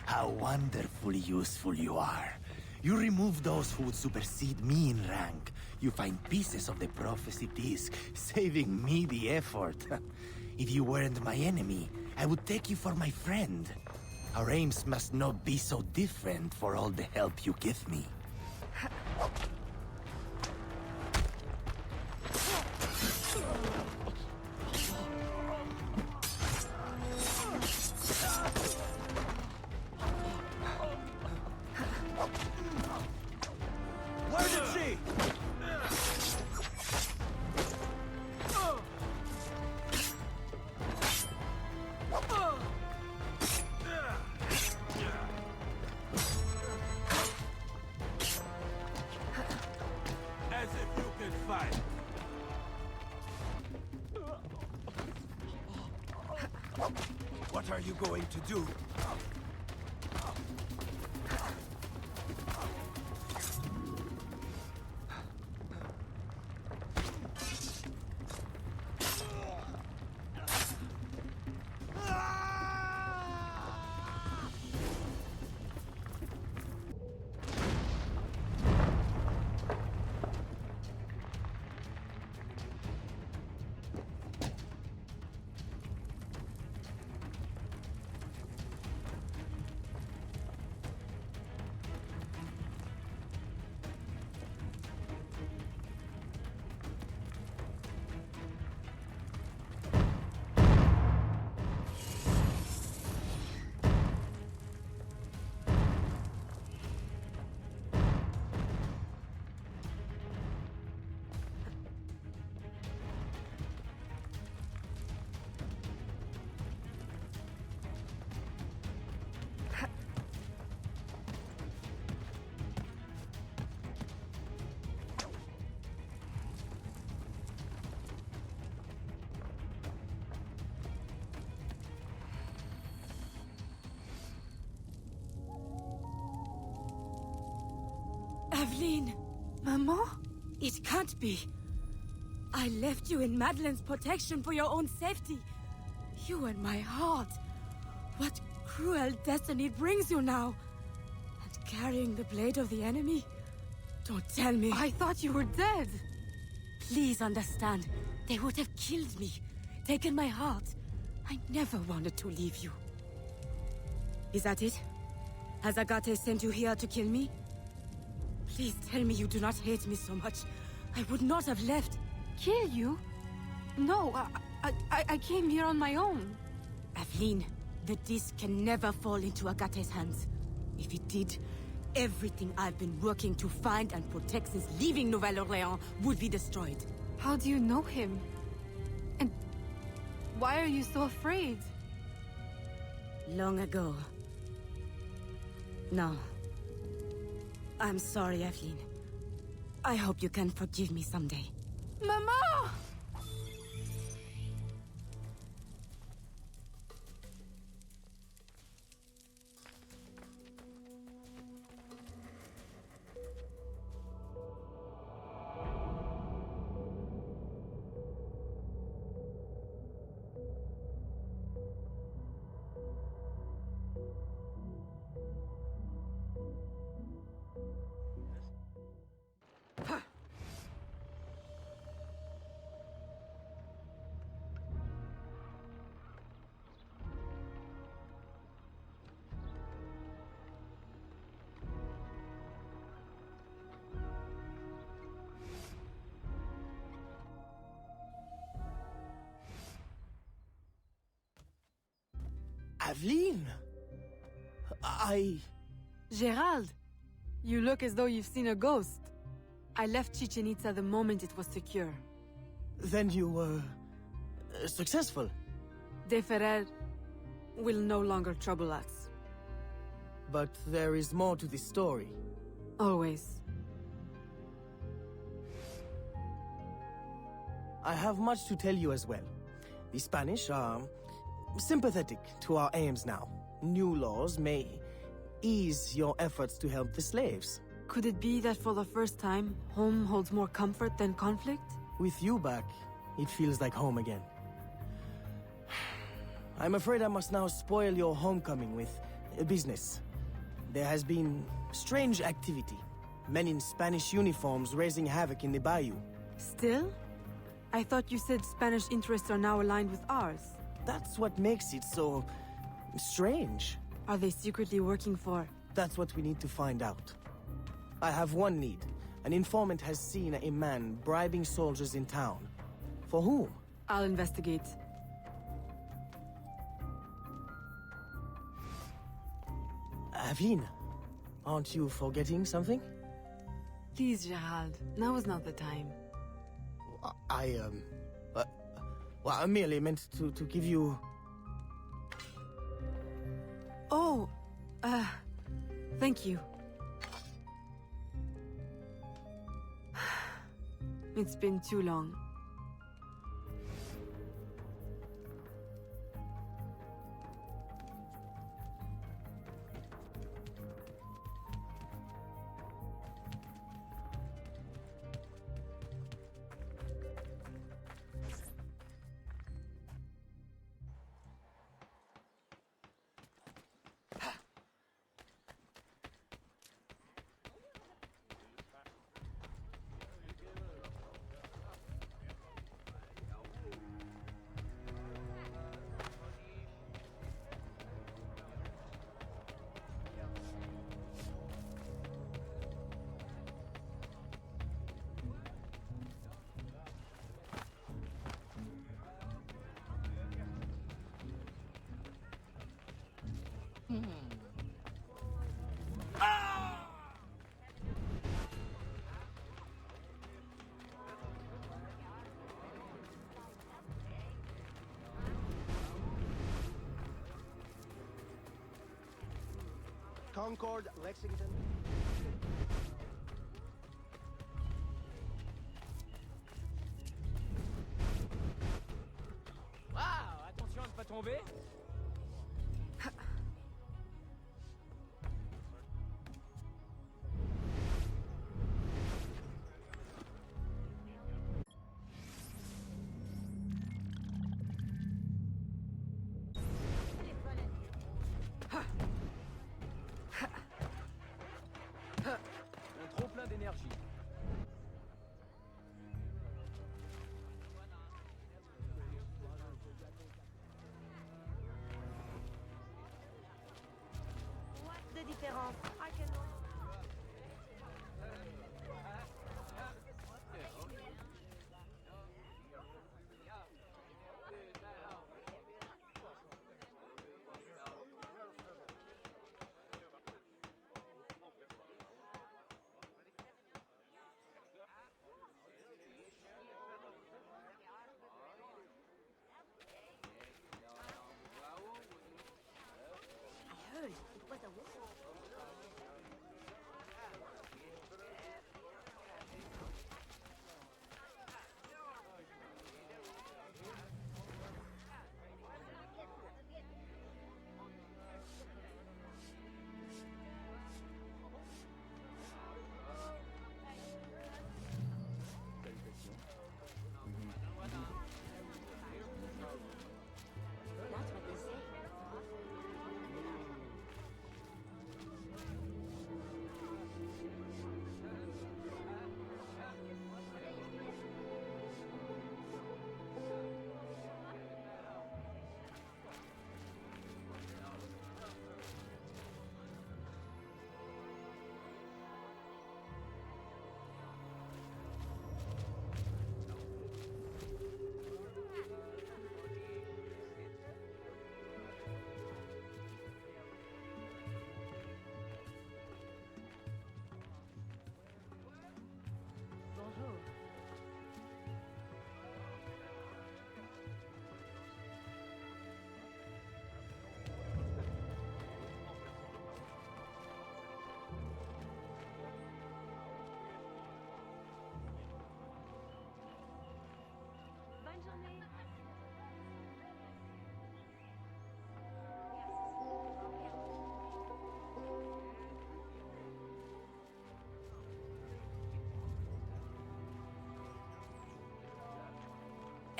N: How wonderfully useful you are. You remove those who would supersede me in rank. You find pieces of the prophecy disc, saving me the effort. If you weren't my enemy, I would take you for my friend. Our aims must not be so different for all the help you give me.
G: Where did she? As if you can fight. What are you going to do?
K: Aveline! Maman? It can't be. I left you in Madeline's protection for your own safety. You and my heart. What cruel destiny brings you now? And carrying the blade of the enemy? Don't tell me.
A: I thought you were dead.
K: Please understand. They would have killed me. Taken my heart. I never wanted to leave you. Is that it? Has Agate sent you here to kill me?
A: Please tell me you do not hate me so much. I would not have left.
K: Kill you?
A: No, I came here on my own. Aveline, the disc can never fall into Agate's hands. If it did, everything I've been working to find and protect since leaving Nouvelle-Orléans would be destroyed.
K: How do you know him? And why are you so afraid?
A: Long ago. No. I'm sorry, Aveline. I hope you can forgive me someday.
K: Mama!
H: Aveline!
A: Gerald! You look as though you've seen a ghost. I left Chichen Itza the moment it was secure.
H: Then you were... successful?
A: De Ferrer will no longer trouble us.
H: But there is more to this story.
A: Always.
H: I have much to tell you as well. The Spanish are sympathetic to our aims now. New laws may ease your efforts to help the slaves.
A: Could it be that for the first time, home holds more comfort than conflict?
H: With you back, it feels like home again. I'm afraid I must now spoil your homecoming with business. There has been strange activity. Men in Spanish uniforms raising havoc in the bayou.
A: Still? I thought you said Spanish interests are now aligned with ours.
H: That's what makes it so... strange.
A: Are they secretly working for...
H: That's what we need to find out. I have one lead. An informant has seen a man bribing soldiers in town. For whom?
A: I'll investigate.
H: Aveline, aren't you forgetting something?
A: Please, Gerald. Now is not the time.
H: Well, I merely meant to give you...
A: Oh, thank you. It's been too long.
J: Concord, Lexington.
L: Wow, attention à ne pas tomber. Un trop plein d'énergie.
Q: What's the difference? I cannot.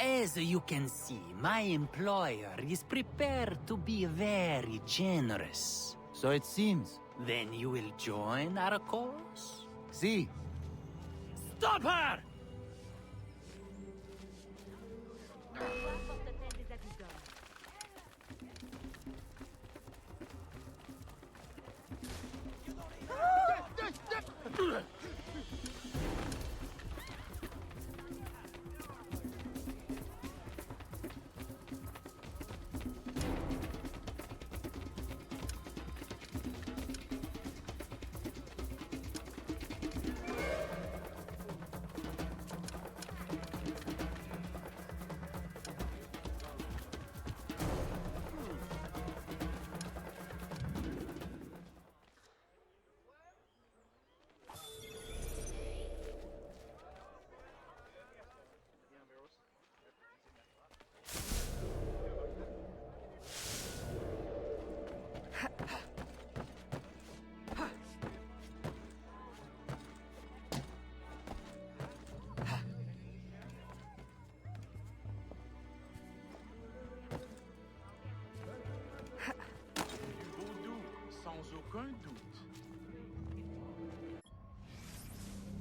Q: As you can see, my employer is prepared to be very generous.
R: So it seems.
Q: Then you will join our cause?
R: See.
Q: Stop her!
F: Sans aucun doute.